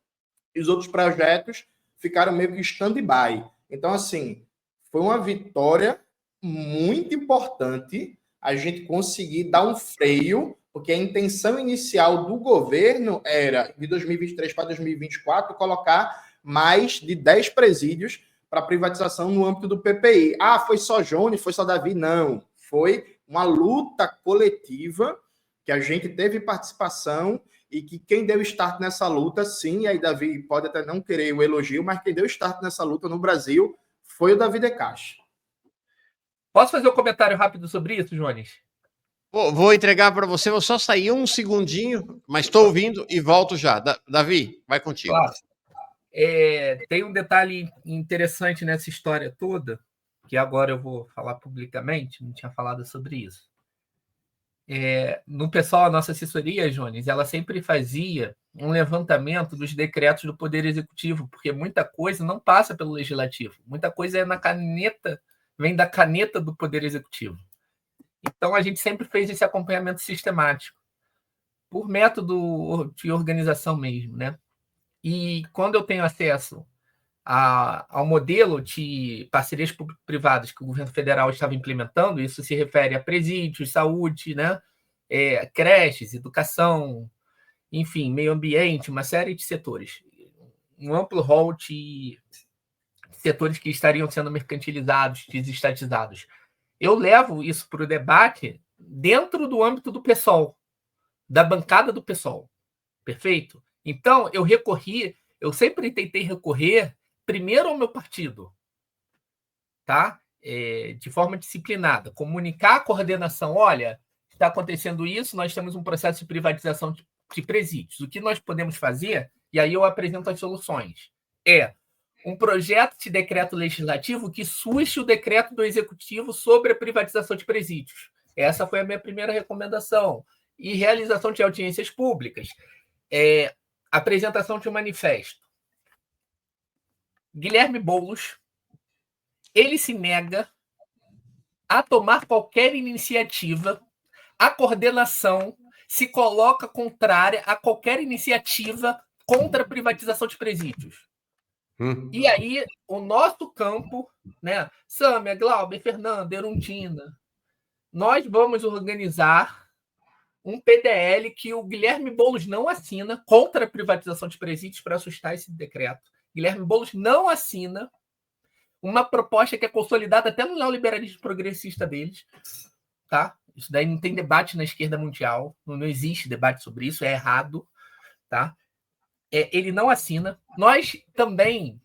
e os outros projetos ficaram meio que stand-by. Então, assim, foi uma vitória muito importante a gente conseguir dar um freio, porque a intenção inicial do governo era, de 2023 para 2024, colocar mais de 10 presídios para privatização no âmbito do PPI. Ah, foi só Jones, foi só Davi? Não. Foi uma luta coletiva que a gente teve participação e que quem deu start nessa luta, sim, e aí Davi pode até não querer o elogio, mas quem deu start nessa luta no Brasil foi o Davi Decache. Posso fazer um comentário rápido sobre isso, Jones? Vou entregar para você, vou só sair um segundinho, mas estou ouvindo e volto já. Davi, vai contigo. Claro. Tem um detalhe interessante nessa história toda, que agora eu vou falar publicamente, não tinha falado sobre isso. No pessoal, a nossa assessoria, Jones, ela sempre fazia um levantamento dos decretos do Poder Executivo, porque muita coisa não passa pelo Legislativo, muita coisa na caneta, vem da caneta do Poder Executivo. Então, a gente sempre fez esse acompanhamento sistemático, por método de organização mesmo, né? E quando eu tenho acesso ao modelo de parcerias público-privadas que o governo federal estava implementando, isso se refere a presídios, saúde, né? Creches, educação, enfim, meio ambiente, uma série de setores. Um amplo rol de setores que estariam sendo mercantilizados, desestatizados. Eu levo isso para o debate dentro do âmbito do PSOL, da bancada do PSOL. Perfeito? Então, eu sempre tentei recorrer primeiro ao meu partido, tá? De forma disciplinada, comunicar à coordenação, olha, está acontecendo isso, nós temos um processo de privatização de presídios. O que nós podemos fazer, e aí eu apresento as soluções, um projeto de decreto legislativo que suste o decreto do Executivo sobre a privatização de presídios. Essa foi a minha primeira recomendação. E realização de audiências públicas. Apresentação de um manifesto. Guilherme Boulos, ele se nega a tomar qualquer iniciativa, a coordenação se coloca contrária a qualquer iniciativa contra a privatização de presídios. E aí, o nosso campo, né, Sâmia, Glauber, Fernanda, Erundina, nós vamos organizar um PDL que o Guilherme Boulos não assina contra a privatização de presídios para assustar esse decreto. Guilherme Boulos não assina uma proposta que é consolidada até no neoliberalismo progressista deles, tá? Isso daí não tem debate na esquerda mundial, não existe debate sobre isso, é errado, tá? Ele não assina. Nós também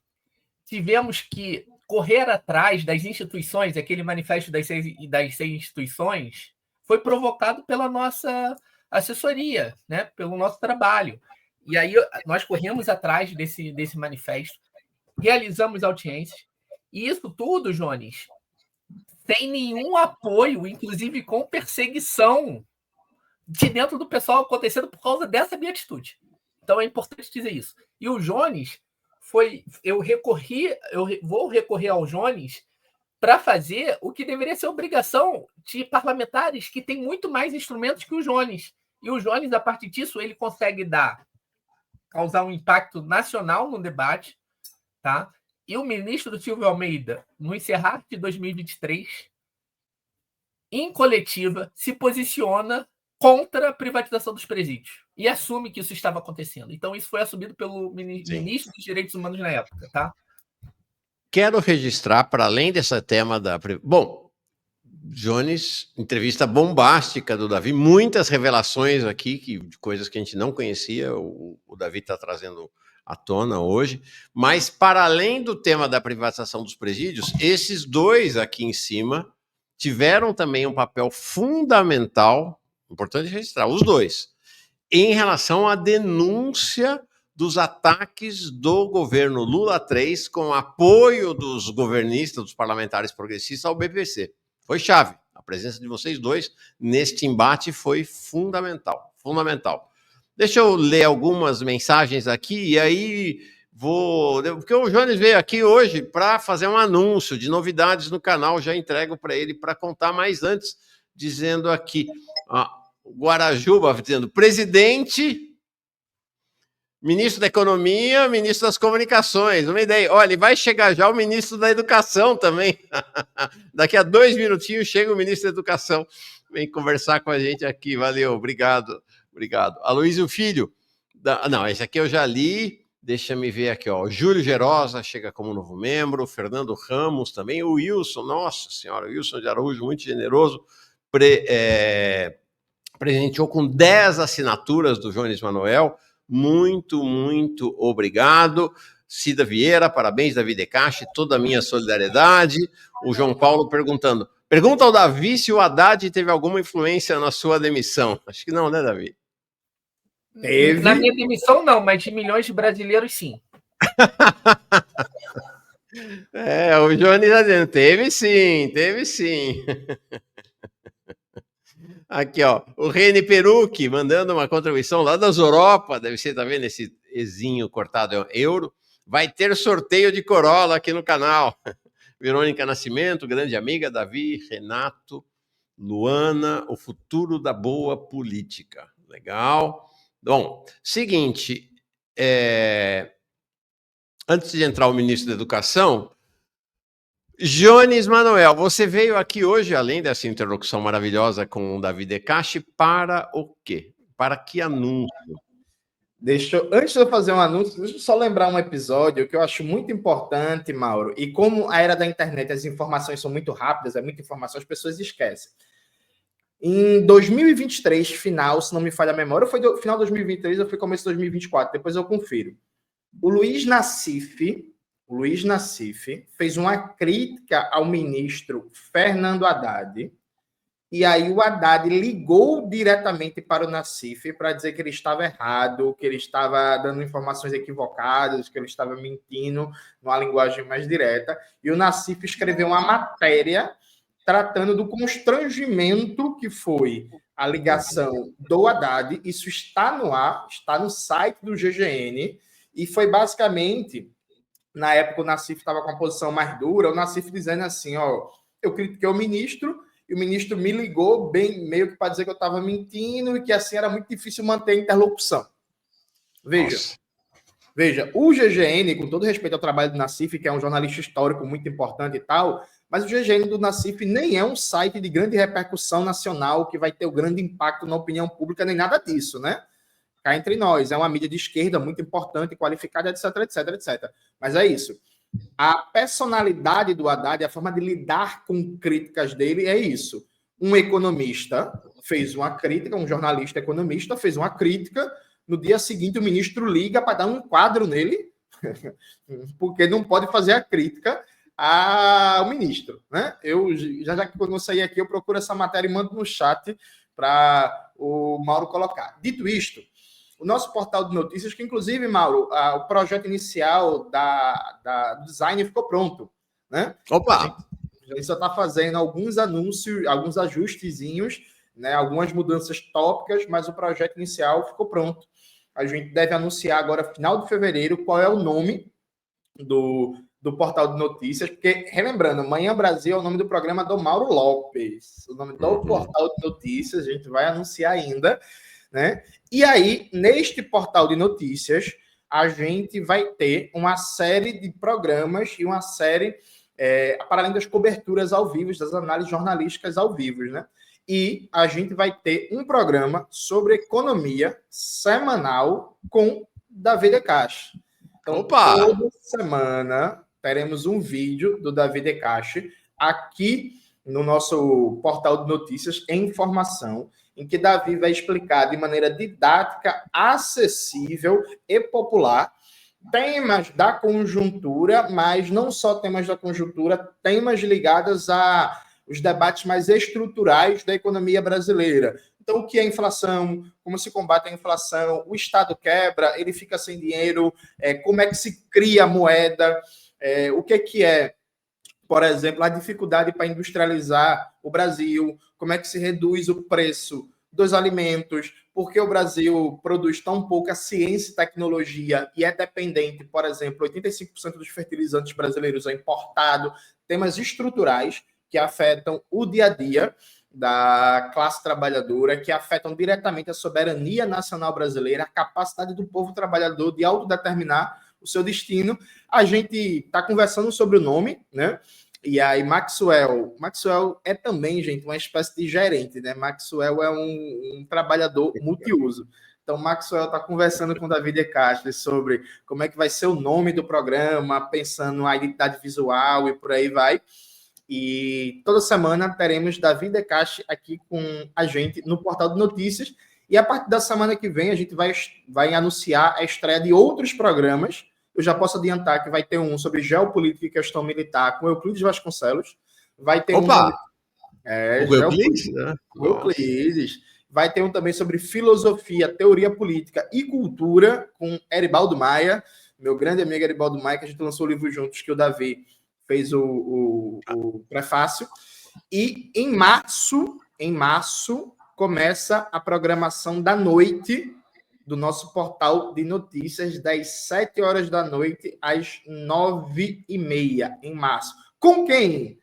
tivemos que correr atrás das instituições, aquele manifesto das seis instituições foi provocado pela nossa assessoria, né? Pelo nosso trabalho. E aí nós corremos atrás desse manifesto, realizamos audiências, e isso tudo, Jones, sem nenhum apoio, inclusive com perseguição de dentro do pessoal acontecendo por causa dessa minha atitude. Então é importante dizer isso. E o Jones eu vou recorrer ao Jones para fazer o que deveria ser obrigação de parlamentares que têm muito mais instrumentos que o Jones. E o Jones, a partir disso, ele consegue causar um impacto nacional no debate, tá? E o ministro Silvio Almeida, no encerrar de 2023, em coletiva, se posiciona contra a privatização dos presídios e assume que isso estava acontecendo. Então, isso foi assumido pelo ministro dos Direitos Humanos na época, tá? Quero registrar, para além desse tema da... Bom, Jones, entrevista bombástica do Davi, muitas revelações aqui, de coisas que a gente não conhecia, o Davi está trazendo à tona hoje, mas para além do tema da privatização dos presídios, esses dois aqui em cima tiveram também um papel fundamental, importante registrar, os dois, em relação à denúncia dos ataques do governo Lula III com apoio dos governistas, dos parlamentares progressistas ao BPC. Foi chave. A presença de vocês dois neste embate foi fundamental. Fundamental. Deixa eu ler algumas mensagens aqui e aí porque o Jones veio aqui hoje para fazer um anúncio de novidades no canal, já entrego para ele para contar, mas antes, dizendo aqui, Guarajuba dizendo, presidente, ministro da Economia, ministro das Comunicações, uma ideia. Olha, vai chegar já o ministro da Educação também. Daqui a 2 minutinhos chega o ministro da Educação, vem conversar com a gente aqui, valeu, obrigado. Aloysio Filho, não, esse aqui eu já li, deixa me ver aqui, ó. Júlio Gerosa chega como novo membro, Fernando Ramos também, o Wilson, nossa senhora, o Wilson de Araújo, muito generoso, presenteou com 10 assinaturas do Jones Manoel, muito, muito obrigado. Cida Vieira, parabéns, Davi De Castro, toda a minha solidariedade. O João Paulo pergunta ao Davi se o Haddad teve alguma influência na sua demissão. Acho que não, né, Davi? Teve. Na minha demissão, não, mas de milhões de brasileiros, sim. O Johnny está dizendo, teve sim. Aqui, ó, o Rene Perucchi mandando uma contribuição lá das Europa, deve ser, tá vendo esse ezinho cortado euro? Vai ter sorteio de Corolla aqui no canal. Verônica Nascimento, grande amiga, Davi, Renato, Luana, o futuro da boa política. Legal. Bom, seguinte, antes de entrar o ministro da Educação, Jones Manoel, você veio aqui hoje, além dessa interlocução maravilhosa com o Davi De Castro, para o quê? Para que anúncio? Antes de eu fazer um anúncio, deixa eu só lembrar um episódio que eu acho muito importante, Mauro, e como a era da internet, as informações são muito rápidas, é muita informação, as pessoas esquecem. Em 2023, final, se não me falha a memória, foi final de 2023 ou foi começo de 2024, depois eu confiro. O Luiz Nassif fez uma crítica ao ministro Fernando Haddad, e aí o Haddad ligou diretamente para o Nassif para dizer que ele estava errado, que ele estava dando informações equivocadas, que ele estava mentindo numa linguagem mais direta, e o Nassif escreveu uma matéria tratando do constrangimento que foi a ligação do Haddad. Isso está no ar, está no site do GGN, e foi basicamente, na época o Nassif estava com a posição mais dura, o Nassif dizendo assim, ó, eu critiquei o ministro, e e o ministro me ligou bem meio que para dizer que eu estava mentindo e que assim era muito difícil manter a interlocução. Veja, o GGN, com todo respeito ao trabalho do Nassif, que é um jornalista histórico muito importante e tal, mas o GGN do Nassif nem é um site de grande repercussão nacional que vai ter o grande impacto na opinião pública, nem nada disso, né? Cá entre nós, é uma mídia de esquerda muito importante, qualificada, etc, etc, etc. Mas é isso. A personalidade do Haddad, a forma de lidar com críticas dele é isso. Um economista fez uma crítica, um jornalista economista fez uma crítica, no dia seguinte o ministro liga para dar um quadro nele, porque não pode fazer a crítica ao ministro, né? Eu já que quando eu sair aqui eu procuro essa matéria e mando no chat para o Mauro colocar. Dito isto, o nosso portal de notícias, que inclusive, Mauro, o projeto inicial do design ficou pronto, né? Opa! A gente só está fazendo alguns anúncios, alguns ajustezinhos, né? Algumas mudanças tópicas, mas o projeto inicial ficou pronto. A gente deve anunciar agora, final de fevereiro, qual é o nome do portal de notícias, porque, relembrando, Manhã Brasil é o nome do programa do Mauro Lopes. O nome do portal de notícias, a gente vai anunciar ainda, né? E aí, neste portal de notícias, a gente vai ter uma série de programas e uma série, para além das coberturas ao vivo, das análises jornalísticas ao vivo, né? E a gente vai ter um programa sobre economia semanal com Davi De Cache. Então, toda semana teremos um vídeo do Davi De Cache aqui no nosso portal de notícias em informação, em que Davi vai explicar de maneira didática, acessível e popular temas da conjuntura, mas não só temas da conjuntura, temas ligados aos debates mais estruturais da economia brasileira. Então, o que é inflação? Como se combate a inflação? O Estado quebra? Ele fica sem dinheiro? Como é que se cria a moeda? O que é, por exemplo, a dificuldade para industrializar o Brasil? Como é que se reduz o preço dos alimentos? Por que o Brasil produz tão pouca ciência e tecnologia e é dependente, por exemplo, 85% dos fertilizantes brasileiros é importado? Temas estruturais que afetam o dia a dia da classe trabalhadora, que afetam diretamente a soberania nacional brasileira, a capacidade do povo trabalhador de autodeterminar o seu destino. A gente está conversando sobre o nome, né? E aí, Maxwell é também, gente, uma espécie de gerente, né? Maxwell é um trabalhador multiuso. Então, Maxwell está conversando com o Davi De Cache sobre como é que vai ser o nome do programa, pensando na identidade visual e por aí vai. E toda semana teremos Davi De Cache aqui com a gente no portal de notícias. E a partir da semana que vem, a gente vai anunciar a estreia de outros programas. Eu já posso adiantar que vai ter um sobre geopolítica e questão militar com Euclides Vasconcelos. Vai ter o Euclides, né? Euclides. Vai ter um também sobre filosofia, teoria política e cultura com Eribaldo Maia, meu grande amigo Eribaldo Maia, que a gente lançou o livro juntos, que o Davi fez o prefácio. E em março, começa a programação da noite do nosso portal de notícias, das 7 horas da noite às 9h30, em março. Com quem?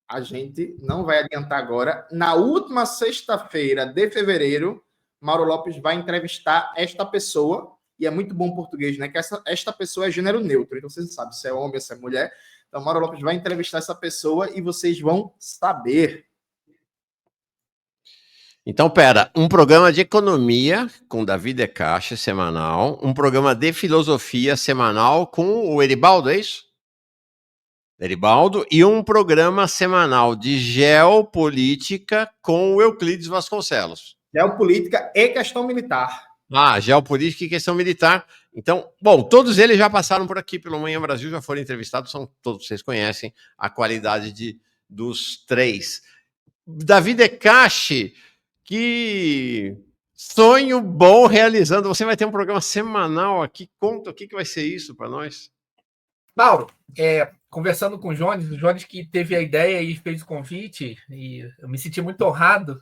A gente não vai adiantar agora. Na última sexta-feira de fevereiro, Mauro Lopes vai entrevistar esta pessoa, e é muito bom português, né? Que esta pessoa é gênero neutro, então vocês sabem se é homem ou se é mulher. Então, Mauro Lopes vai entrevistar essa pessoa e vocês vão saber. Então, um programa de economia com Davi De Cache semanal, um programa de filosofia semanal com o Eribaldo, é isso? Eribaldo, e um programa semanal de geopolítica com o Euclides Vasconcelos. Geopolítica e questão militar. Geopolítica e questão militar. Então, bom, todos eles já passaram por aqui pelo Manhã Brasil, já foram entrevistados, todos vocês conhecem a qualidade dos três. Davi De Cache, que sonho bom realizando. Você vai ter um programa semanal aqui. Conta o que vai ser isso para nós. Mauro, conversando com o Jones que teve a ideia e fez o convite, e eu me senti muito honrado.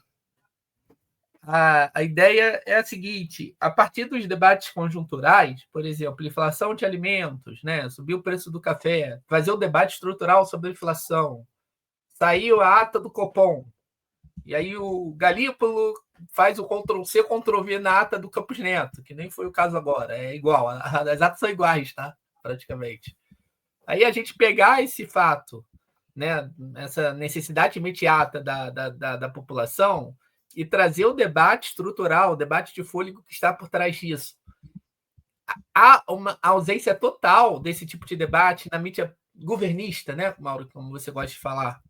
A ideia é a seguinte: a partir dos debates conjunturais, por exemplo, inflação de alimentos, né, subir o preço do café, fazer o debate estrutural sobre a inflação, saiu a ata do Copom, E aí o Galípolo faz o Ctrl-C, Ctrl-V na ata do Campos Neto, que nem foi o caso agora. É igual, as atas são iguais, tá? Praticamente. Aí a gente pegar esse fato, né, essa necessidade imediata da população e trazer o debate estrutural, o debate de fôlego que está por trás disso. Há uma ausência total desse tipo de debate na mídia governista, né, Mauro, como você gosta de falar.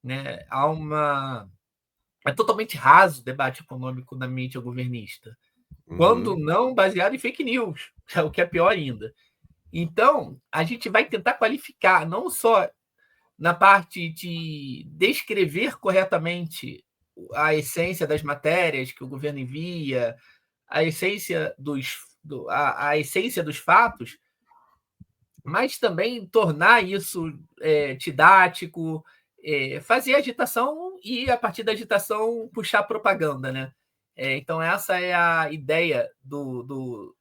Né? É totalmente raso o debate econômico na mídia governista. Quando não baseado em fake news, o que é pior ainda. Então, a gente vai tentar qualificar, não só na parte de descrever corretamente a essência das matérias que o governo envia, a essência a essência dos fatos, mas também tornar isso didático, fazer agitação e, a partir da agitação, puxar propaganda, né? Então, essa é a ideia do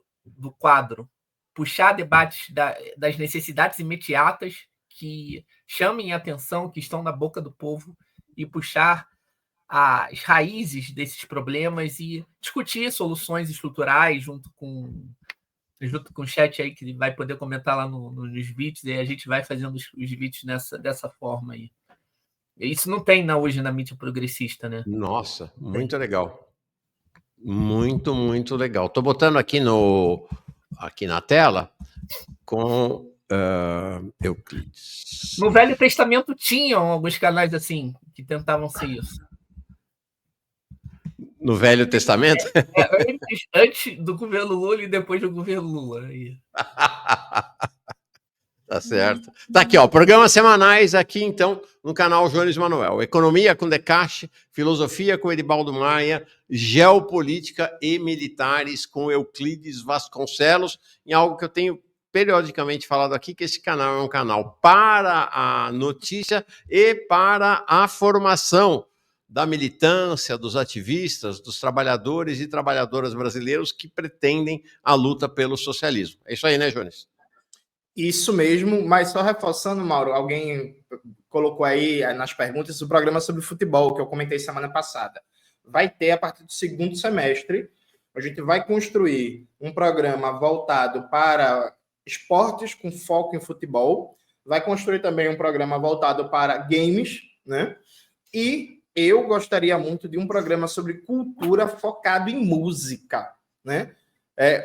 quadro. Puxar debates das necessidades imediatas que chamem a atenção, que estão na boca do povo, e puxar as raízes desses problemas e discutir soluções estruturais junto com o chat aí, que vai poder comentar lá nos vídeos, e a gente vai fazendo os vídeos dessa forma aí. Isso não tem hoje na mídia progressista, né? Nossa, muito legal. Muito, muito legal. Estou botando aqui na tela com Euclides. No Velho Testamento tinham alguns canais assim, que tentavam ser isso. No Velho Testamento? Antes do governo Lula e depois do governo Lula. Aí. Tá certo. Tá aqui, ó, programas semanais aqui, então, no canal Jones Manuel. Economia com Decache, Filosofia com Edibaldo Maia, Geopolítica e Militares com Euclides Vasconcelos, em algo que eu tenho periodicamente falado aqui, que esse canal é um canal para a notícia e para a formação da militância, dos ativistas, dos trabalhadores e trabalhadoras brasileiros que pretendem a luta pelo socialismo. É isso aí, né, Jones? Isso mesmo, mas só reforçando, Mauro, alguém colocou aí nas perguntas o programa sobre futebol, que eu comentei semana passada. Vai ter, a partir do segundo semestre, a gente vai construir um programa voltado para esportes com foco em futebol, vai construir também um programa voltado para games, né? E eu gostaria muito de um programa sobre cultura focado em música, né?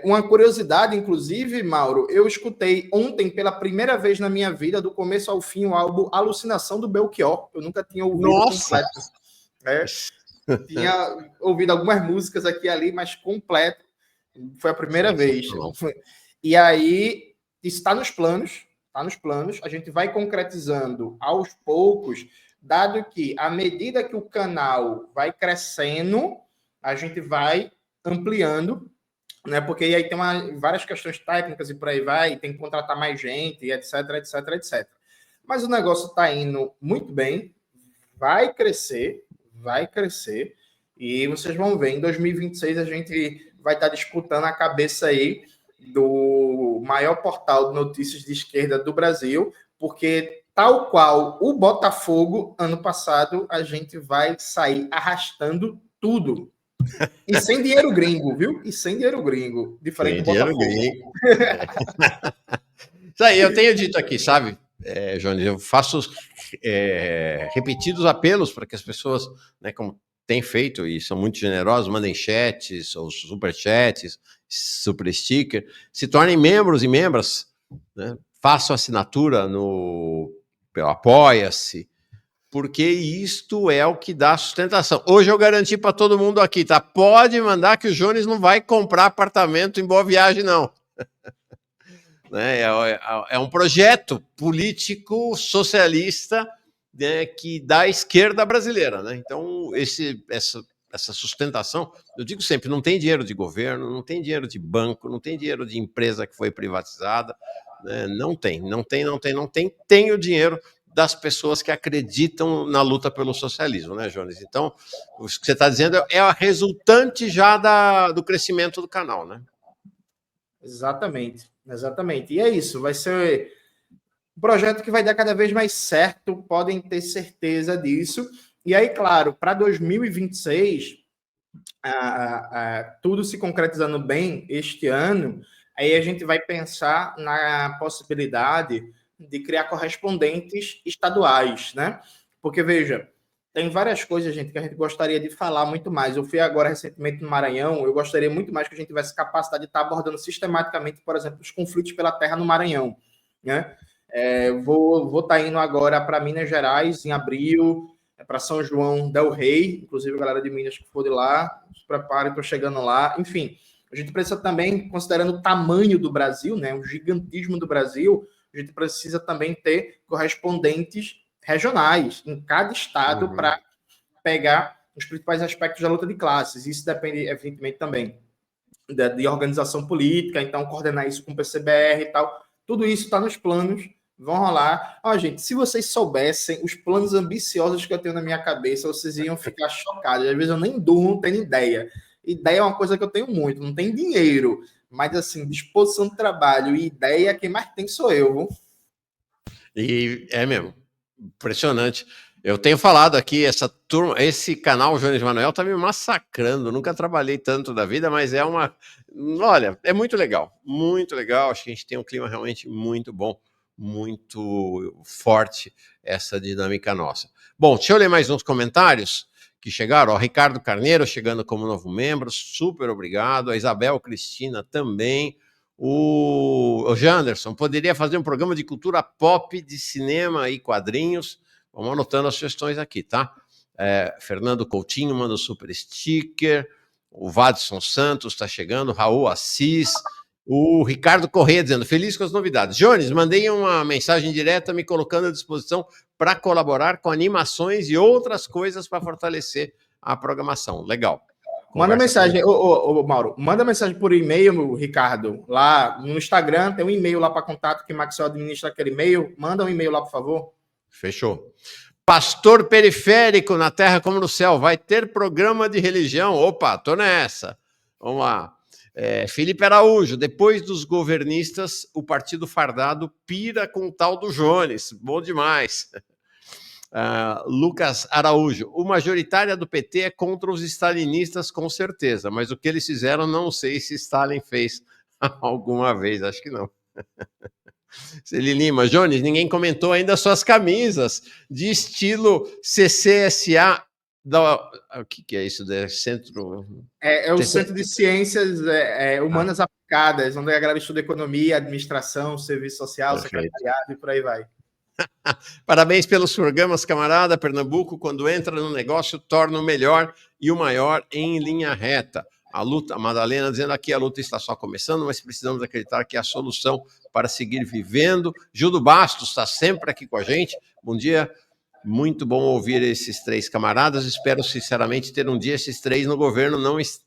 Uma curiosidade, inclusive, Mauro, eu escutei ontem pela primeira vez na minha vida, do começo ao fim, o álbum Alucinação do Belchior. Eu nunca tinha ouvido completo. Tinha ouvido algumas músicas aqui e ali, mas completo. Foi a primeira vez. E aí, está nos planos, a gente vai concretizando aos poucos, dado que, à medida que o canal vai crescendo, a gente vai ampliando, né? Porque aí tem várias questões técnicas e por aí vai, tem que contratar mais gente, etc, etc, etc. Mas o negócio está indo muito bem, vai crescer, e vocês vão ver, em 2026 a gente vai estar disputando a cabeça aí do maior portal de notícias de esquerda do Brasil, porque, tal qual o Botafogo, ano passado, a gente vai sair arrastando tudo. E sem dinheiro gringo, viu? E sem dinheiro gringo. Diferente do Botafogo. Gringo. Isso aí, eu tenho dito aqui, sabe, Jones, eu faço repetidos apelos para que as pessoas, né, como têm feito e são muito generosos, mandem chats ou superchats, super sticker, se tornem membros e membras, né, façam assinatura no Apoia-se, porque isto é o que dá sustentação. Hoje eu garanti para todo mundo aqui, tá? Pode mandar que o Jones não vai comprar apartamento em Boa Viagem, não. Né? É um projeto político socialista, né, que da esquerda brasileira, né? Então, essa sustentação, eu digo sempre, não tem dinheiro de governo, não tem dinheiro de banco, não tem dinheiro de empresa que foi privatizada, né? Não tem. Tem o dinheiro das pessoas que acreditam na luta pelo socialismo, né, Jones? Então, o que você está dizendo é a resultante já do crescimento do canal, né? Exatamente. E é isso, vai ser um projeto que vai dar cada vez mais certo, podem ter certeza disso. E aí, claro, para 2026, tudo se concretizando bem este ano, aí a gente vai pensar na possibilidade de criar correspondentes estaduais, né? Porque, veja, tem várias coisas, gente, que a gente gostaria de falar muito mais. Eu fui agora recentemente no Maranhão, eu gostaria muito mais que a gente tivesse capacidade de estar abordando sistematicamente, por exemplo, os conflitos pela terra no Maranhão, né? Vou estar indo agora para Minas Gerais em abril, para São João del Rei, inclusive a galera de Minas que for de lá, se preparem, estou chegando lá. Enfim, a gente precisa também, considerando o tamanho do Brasil, né, o gigantismo do Brasil, a gente precisa também ter correspondentes regionais em cada estado para pegar os principais aspectos da luta de classes. Isso depende, evidentemente, também de organização política, então coordenar isso com o PCBR e tal. Tudo isso está nos planos, vão rolar. Gente, se vocês soubessem os planos ambiciosos que eu tenho na minha cabeça, vocês iam ficar chocados. Às vezes eu nem durmo, não tenho ideia. Ideia é uma coisa que eu tenho muito, não tem dinheiro, mas assim, disposição de trabalho e ideia, quem mais tem sou eu. Viu? E é mesmo, impressionante. Eu tenho falado aqui, essa turma, esse canal Jones Manuel tá me massacrando. Nunca trabalhei tanto da vida, mas é uma. Olha, é muito legal, muito legal. Acho que a gente tem um clima realmente muito bom, muito forte, essa dinâmica nossa. Bom, deixa eu ler mais uns comentários que chegaram. Ó, Ricardo Carneiro chegando como novo membro, super obrigado. A Isabel Cristina também. O Janderson poderia fazer um programa de cultura pop, de cinema e quadrinhos. Vamos anotando as sugestões aqui, tá? Fernando Coutinho manda o super sticker. O Vadson Santos está chegando. Raul Assis. O Ricardo Corrêa dizendo, feliz com as novidades. Jones, mandei uma mensagem direta me colocando à disposição para colaborar com animações e outras coisas para fortalecer a programação. Legal. Manda mensagem, Mauro, manda mensagem por e-mail, Ricardo, lá no Instagram, tem um e-mail lá para contato que o Maxwell administra aquele e-mail. Manda um e-mail lá, por favor. Fechou. Pastor periférico na terra como no céu, vai ter programa de religião? Opa, tô nessa. Vamos lá. Felipe Araújo, depois dos governistas, o partido fardado pira com o tal do Jones. Bom demais. Lucas Araújo, o majoritário do PT é contra os stalinistas, com certeza, mas o que eles fizeram, não sei se Stalin fez alguma vez, acho que não. Celi Lima, Jones, ninguém comentou ainda suas camisas de estilo CCSA. O que é isso? Centro... É o Centro de Ciências Humanas Aplicadas, onde a galera estuda economia, administração, serviço social, secretariado e por aí vai. Parabéns pelos programas, camarada. Pernambuco, quando entra no negócio, torna o melhor e o maior em linha reta. A luta, a Madalena dizendo aqui, a luta está só começando, mas precisamos acreditar que é a solução para seguir vivendo. Gildo Bastos está sempre aqui com a gente. Bom dia, muito bom ouvir esses três camaradas. Espero sinceramente ter um dia esses três no governo,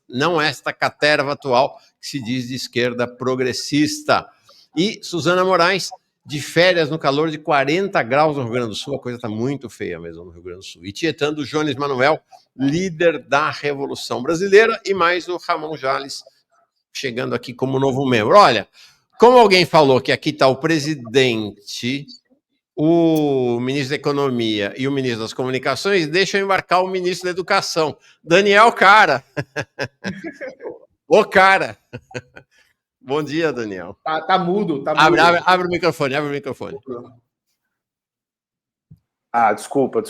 não esta caterva atual que se diz de esquerda progressista. E Suzana Moraes, de férias no calor de 40 graus no Rio Grande do Sul, a coisa está muito feia mesmo no Rio Grande do Sul. E tietando o Jones Manuel, líder da Revolução Brasileira, e mais o Ramon Jales chegando aqui como novo membro. Olha, como alguém falou que aqui está o presidente, o ministro da Economia e o ministro das Comunicações, deixa eu embarcar o ministro da Educação, Daniel Cara. Ô, cara! Bom dia, Daniel. Tá mudo, tá mudo. Abre o microfone, abre o microfone. Desculpa.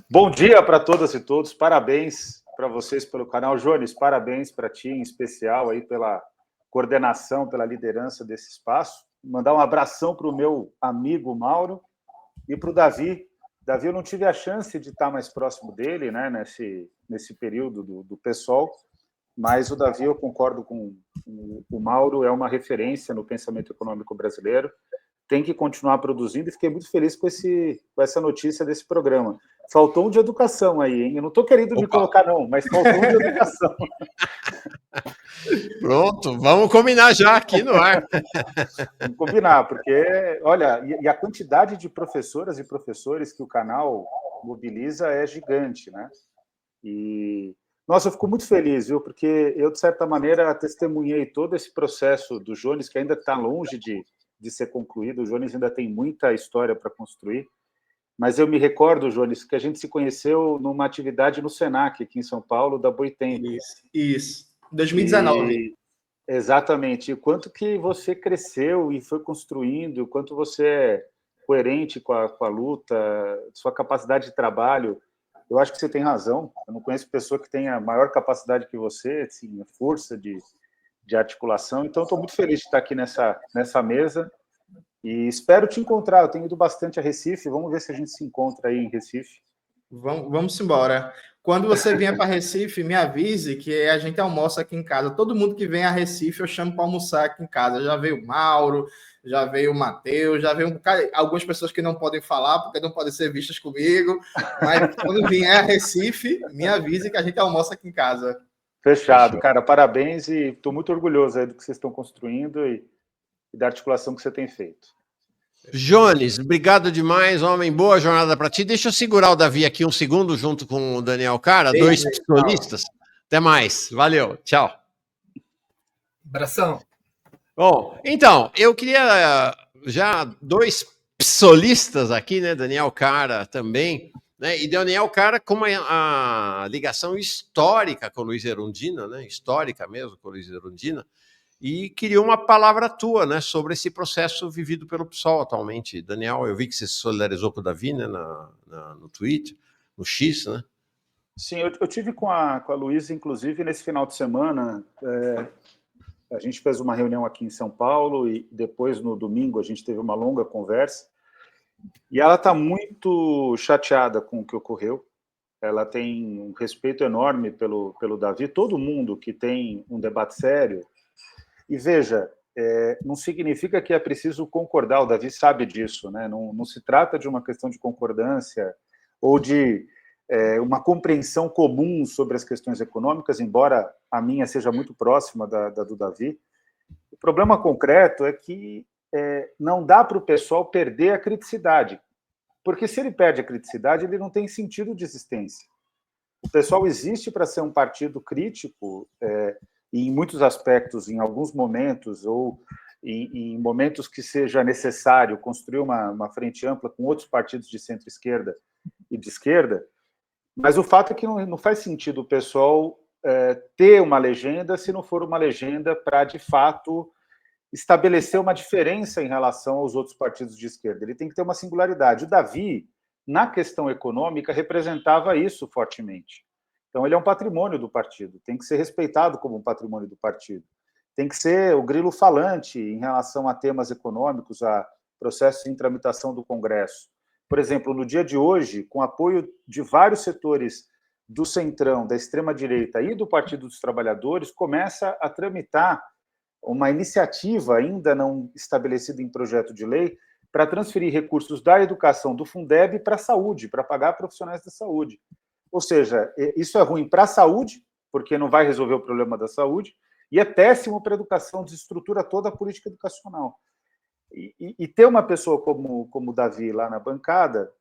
Bom dia para todas e todos, parabéns para vocês pelo canal. Jones, parabéns para ti, em especial, aí pela coordenação, pela liderança desse espaço. Mandar um abração para o meu amigo Mauro e para o Davi. Davi, eu não tive a chance de estar mais próximo dele, né, nesse período do PSOL, mas o Davi, eu concordo com o Mauro, é uma referência no pensamento econômico brasileiro, tem que continuar produzindo, e fiquei muito feliz com essa notícia desse programa. Faltou um de educação aí, hein? Eu não estou querendo me colocar, não, mas faltou um de educação. Pronto, vamos combinar já aqui no ar. Vamos combinar, porque, olha, e a quantidade de professoras e professores que o canal mobiliza é gigante, né? E... Nossa, eu fico muito feliz, viu? Porque eu, de certa maneira, testemunhei todo esse processo do Jones, que ainda está longe de ser concluído. O Jones ainda tem muita história para construir. mas eu me recordo, Jones, que a gente se conheceu numa atividade no Senac, aqui em São Paulo, da Boitempo. Isso. 2019. Exatamente. E o quanto que você cresceu e foi construindo, o quanto você é coerente com a luta, sua capacidade de trabalho. Eu acho que você tem razão. Eu não conheço pessoa que tenha maior capacidade que você, assim, força de articulação. Então, estou muito feliz de estar aqui nessa mesa e espero te encontrar. Eu tenho ido bastante a Recife. Vamos ver se a gente se encontra aí em Recife. Vamos embora. Quando você vier para Recife, me avise que a gente almoça aqui em casa. Todo mundo que vem a Recife, eu chamo para almoçar aqui em casa. Já veio o Mauro, já veio o Matheus, já veio algumas pessoas que não podem falar, porque não podem ser vistas comigo. Mas quando vier a Recife, me avise que a gente almoça aqui em casa. Fechado, cara. Parabéns e estou muito orgulhoso aí do que vocês estão construindo e da articulação que você tem feito. Jones, obrigado demais, homem. Boa jornada para ti. Deixa eu segurar o Davi aqui um segundo junto com o Daniel Cara, dois pistolistas. Até mais. Valeu. Tchau. Abração. Bom, então, eu queria já dois psolistas aqui, né? Daniel Cara também, né? E Daniel Cara com a ligação histórica com o Luiz Erundina, né? Histórica mesmo com o Luiz Erundina. E queria uma palavra tua, né, sobre esse processo vivido pelo PSOL atualmente. Daniel, eu vi que você se solidarizou com o Davi, né, no Twitter, no X, né? Sim, eu tive com a Luísa, inclusive, nesse final de semana. A gente fez uma reunião aqui em São Paulo e depois, no domingo, a gente teve uma longa conversa. E ela está muito chateada com o que ocorreu. Ela tem um respeito enorme pelo Davi. Todo mundo que tem um debate sério. E veja, não significa que é preciso concordar, o Davi sabe disso, né? Não se trata de uma questão de concordância ou de uma compreensão comum sobre as questões econômicas, embora a minha seja muito próxima da do Davi. O problema concreto é que não dá para o pessoal perder a criticidade, porque se ele perde a criticidade, ele não tem sentido de existência. O pessoal existe para ser um partido crítico, e em muitos aspectos, em alguns momentos, ou em momentos que seja necessário construir uma frente ampla com outros partidos de centro-esquerda e de esquerda, mas o fato é que não faz sentido o pessoal ter uma legenda se não for uma legenda para, de fato, estabelecer uma diferença em relação aos outros partidos de esquerda. Ele tem que ter uma singularidade. O Davi, na questão econômica, representava isso fortemente. Então, ele é um patrimônio do partido, tem que ser respeitado como um patrimônio do partido. Tem que ser o grilo falante em relação a temas econômicos, a processos em tramitação do Congresso. Por exemplo, no dia de hoje, com apoio de vários setores do Centrão, da extrema-direita e do Partido dos Trabalhadores, começa a tramitar uma iniciativa ainda não estabelecida em projeto de lei para transferir recursos da educação do Fundeb para a saúde, para pagar profissionais da saúde. Ou seja, isso é ruim para a saúde, porque não vai resolver o problema da saúde, e é péssimo para a educação, desestrutura toda a política educacional. E ter uma pessoa como o Davi lá na bancada,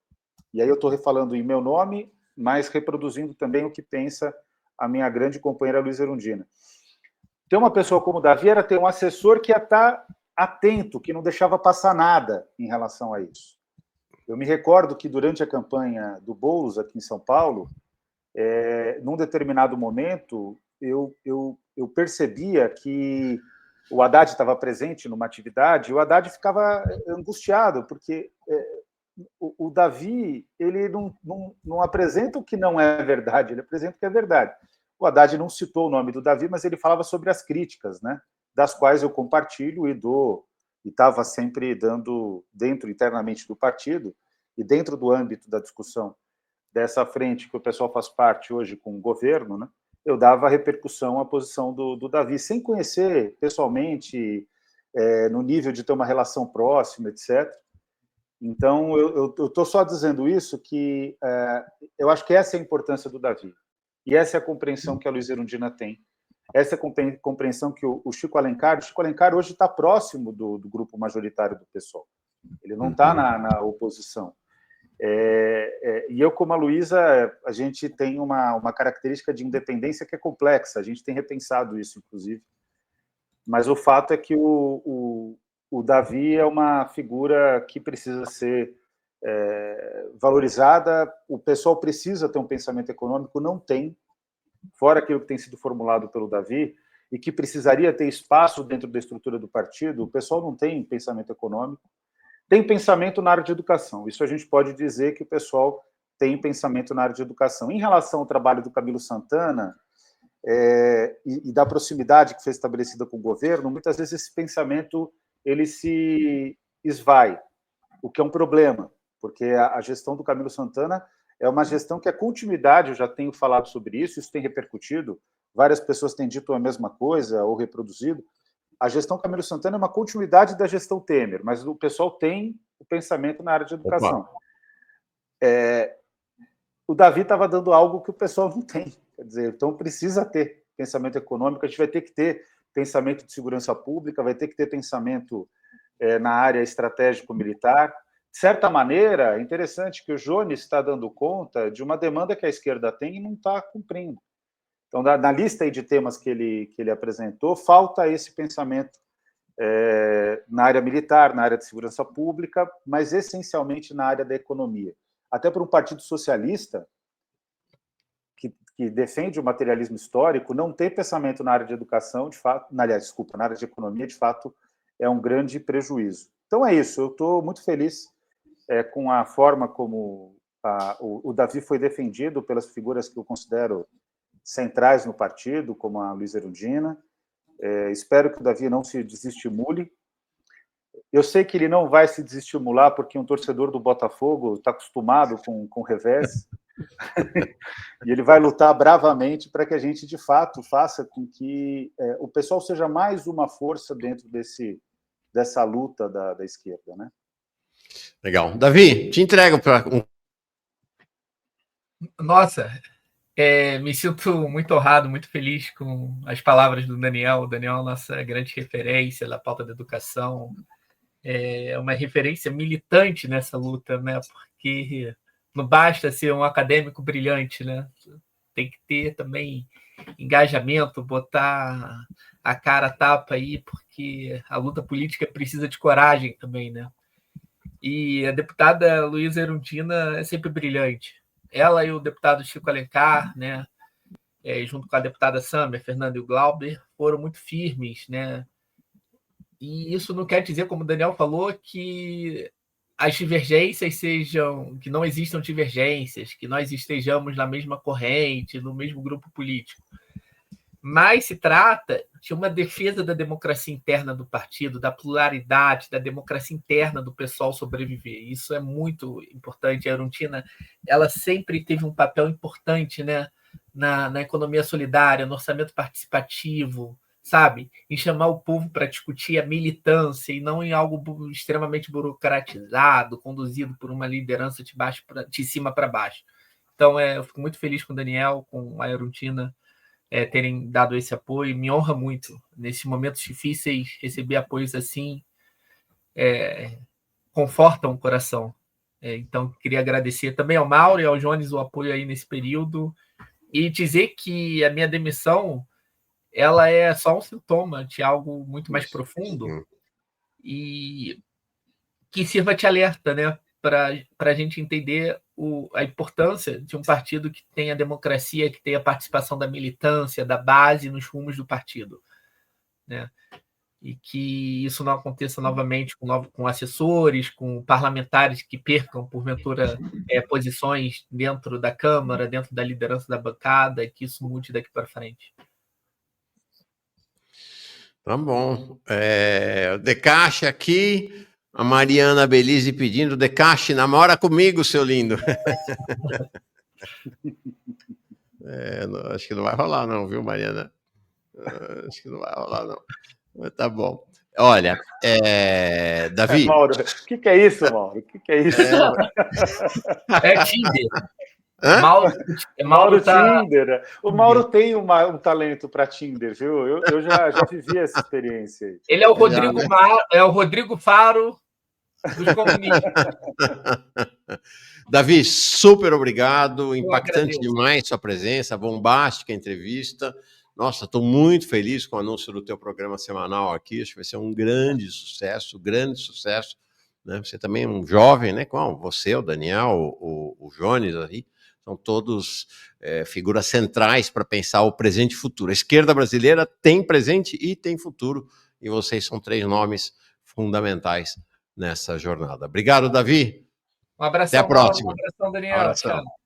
e aí eu estou falando em meu nome, mas reproduzindo também o que pensa a minha grande companheira Luiza Erundina. Ter uma pessoa como o Davi era ter um assessor que ia estar atento, que não deixava passar nada em relação a isso. Eu me recordo que durante a campanha do Boulos aqui em São Paulo, num determinado momento, eu percebia que o Haddad estava presente numa atividade e o Haddad ficava angustiado, porque o Davi ele não apresenta o que não é verdade, ele apresenta o que é verdade. O Haddad não citou o nome do Davi, mas ele falava sobre as críticas, né, das quais eu compartilho e estava sempre dando dentro, internamente do partido, e dentro do âmbito da discussão dessa frente que o pessoal faz parte hoje com o governo, né, eu dava repercussão à posição do Davi, sem conhecer pessoalmente, no nível de ter uma relação próxima, etc. Então, eu estou só dizendo isso, que eu acho que essa é a importância do Davi. E essa é a compreensão que a Luiza Erundina tem. Essa é a compreensão que o Chico Alencar hoje está próximo do grupo majoritário do PSOL. Ele não está na oposição. E eu, como a Luiza, a gente tem uma característica de independência que é complexa. A gente tem repensado isso, inclusive. Mas o fato é que o Davi é uma figura que precisa ser valorizada. O pessoal precisa ter um pensamento econômico, não tem, fora aquilo que tem sido formulado pelo Davi, e que precisaria ter espaço dentro da estrutura do partido. O pessoal não tem pensamento econômico, tem pensamento na área de educação. Isso a gente pode dizer que o pessoal tem pensamento na área de educação. Em relação ao trabalho do Camilo Santana, e da proximidade que foi estabelecida com o governo, muitas vezes esse pensamento ele se esvai, o que é um problema, porque a gestão do Camilo Santana é uma gestão que é continuidade, eu já tenho falado sobre isso, isso tem repercutido, várias pessoas têm dito a mesma coisa ou reproduzido. A gestão Camilo Santana é uma continuidade da gestão Temer, mas o pessoal tem o pensamento na área de educação. O Davi estava dando algo que o pessoal não tem, quer dizer, então precisa ter pensamento econômico, a gente vai ter que ter pensamento de segurança pública, vai ter que ter pensamento na área estratégico-militar. De certa maneira, é interessante que o Jones está dando conta de uma demanda que a esquerda tem e não está cumprindo. Então, na lista aí de temas que ele apresentou, falta esse pensamento na área militar, na área de segurança pública, mas essencialmente na área da economia. Até para um partido socialista, que defende o materialismo histórico, não ter pensamento na área de educação, de fato, na área de economia, de fato, é um grande prejuízo. Então é isso, eu estou muito feliz com a forma como o Davi foi defendido pelas figuras que eu considero centrais no partido, como a Luísa Erundina. Espero que o Davi não se desestimule. Eu sei que ele não vai se desestimular, porque um torcedor do Botafogo está acostumado com revés, e ele vai lutar bravamente para que a gente, de fato, faça com que o pessoal seja mais uma força dentro dessa luta da esquerda, né? Legal. Davi, te entrego para... Nossa, me sinto muito honrado, muito feliz com as palavras do Daniel. O Daniel é a nossa grande referência na pauta da educação. É uma referência militante nessa luta, né? Porque não basta ser um acadêmico brilhante, né? Tem que ter também engajamento, botar a cara a tapa aí, porque a luta política precisa de coragem também, né? E a deputada Luísa Erundina é sempre brilhante. Ela e o deputado Chico Alencar, né? Junto com a deputada Samia, Fernanda e o Glauber, foram muito firmes, né? E isso não quer dizer, como o Daniel falou, que as divergências sejam, que não existam divergências, que nós estejamos na mesma corrente, no mesmo grupo político. Mas se trata de uma defesa da democracia interna do partido, da pluralidade, da democracia interna do pessoal sobreviver. Isso é muito importante. A Erundina, ela sempre teve um papel importante, né, na economia solidária, no orçamento participativo, sabe? Em chamar o povo para discutir a militância e não em algo extremamente burocratizado, conduzido por uma liderança de cima para baixo. Então, eu fico muito feliz com o Daniel, com a Erundina, terem dado esse apoio. Me honra muito, nesses momentos difíceis, receber apoios assim confortam o coração. Então, queria agradecer também ao Mauro e ao Jones o apoio aí nesse período e dizer que a minha demissão ela é só um sintoma de algo muito mais profundo e que sirva de alerta, né, para a gente entender a importância de um partido que tenha democracia, que tenha participação da militância, da base nos rumos do partido, né? E que isso não aconteça novamente com assessores, com parlamentares que percam, porventura, posições dentro da Câmara, dentro da liderança da bancada, e que isso mude daqui para frente. Tá bom. O Decache aqui, a Mariana Belize pedindo, Decache, namora comigo, seu lindo. Acho que não vai rolar não, viu, Mariana? Acho que não vai rolar não. Mas tá bom. Olha, Davi... Mauro, o que é isso, Mauro? O que é isso? Tinder. Mauro Tinder. O Mauro tem um talento para Tinder, viu? Eu já vivi essa experiência aí. Ele é o Rodrigo Faro dos comunistas. Davi, super obrigado. Impactante demais sua presença, bombástica entrevista. Nossa, estou muito feliz com o anúncio do teu programa semanal aqui. Acho que vai ser um grande sucesso, né? Você também é um jovem, né? Como você, o Daniel, o Jones aí, são todos figuras centrais para pensar o presente e futuro. A esquerda brasileira tem presente e tem futuro, e vocês são 3 nomes fundamentais nessa jornada. Obrigado, Davi. Um abração, Até a próxima. Mauro, um abração, Um Daniel. abração. Tchau.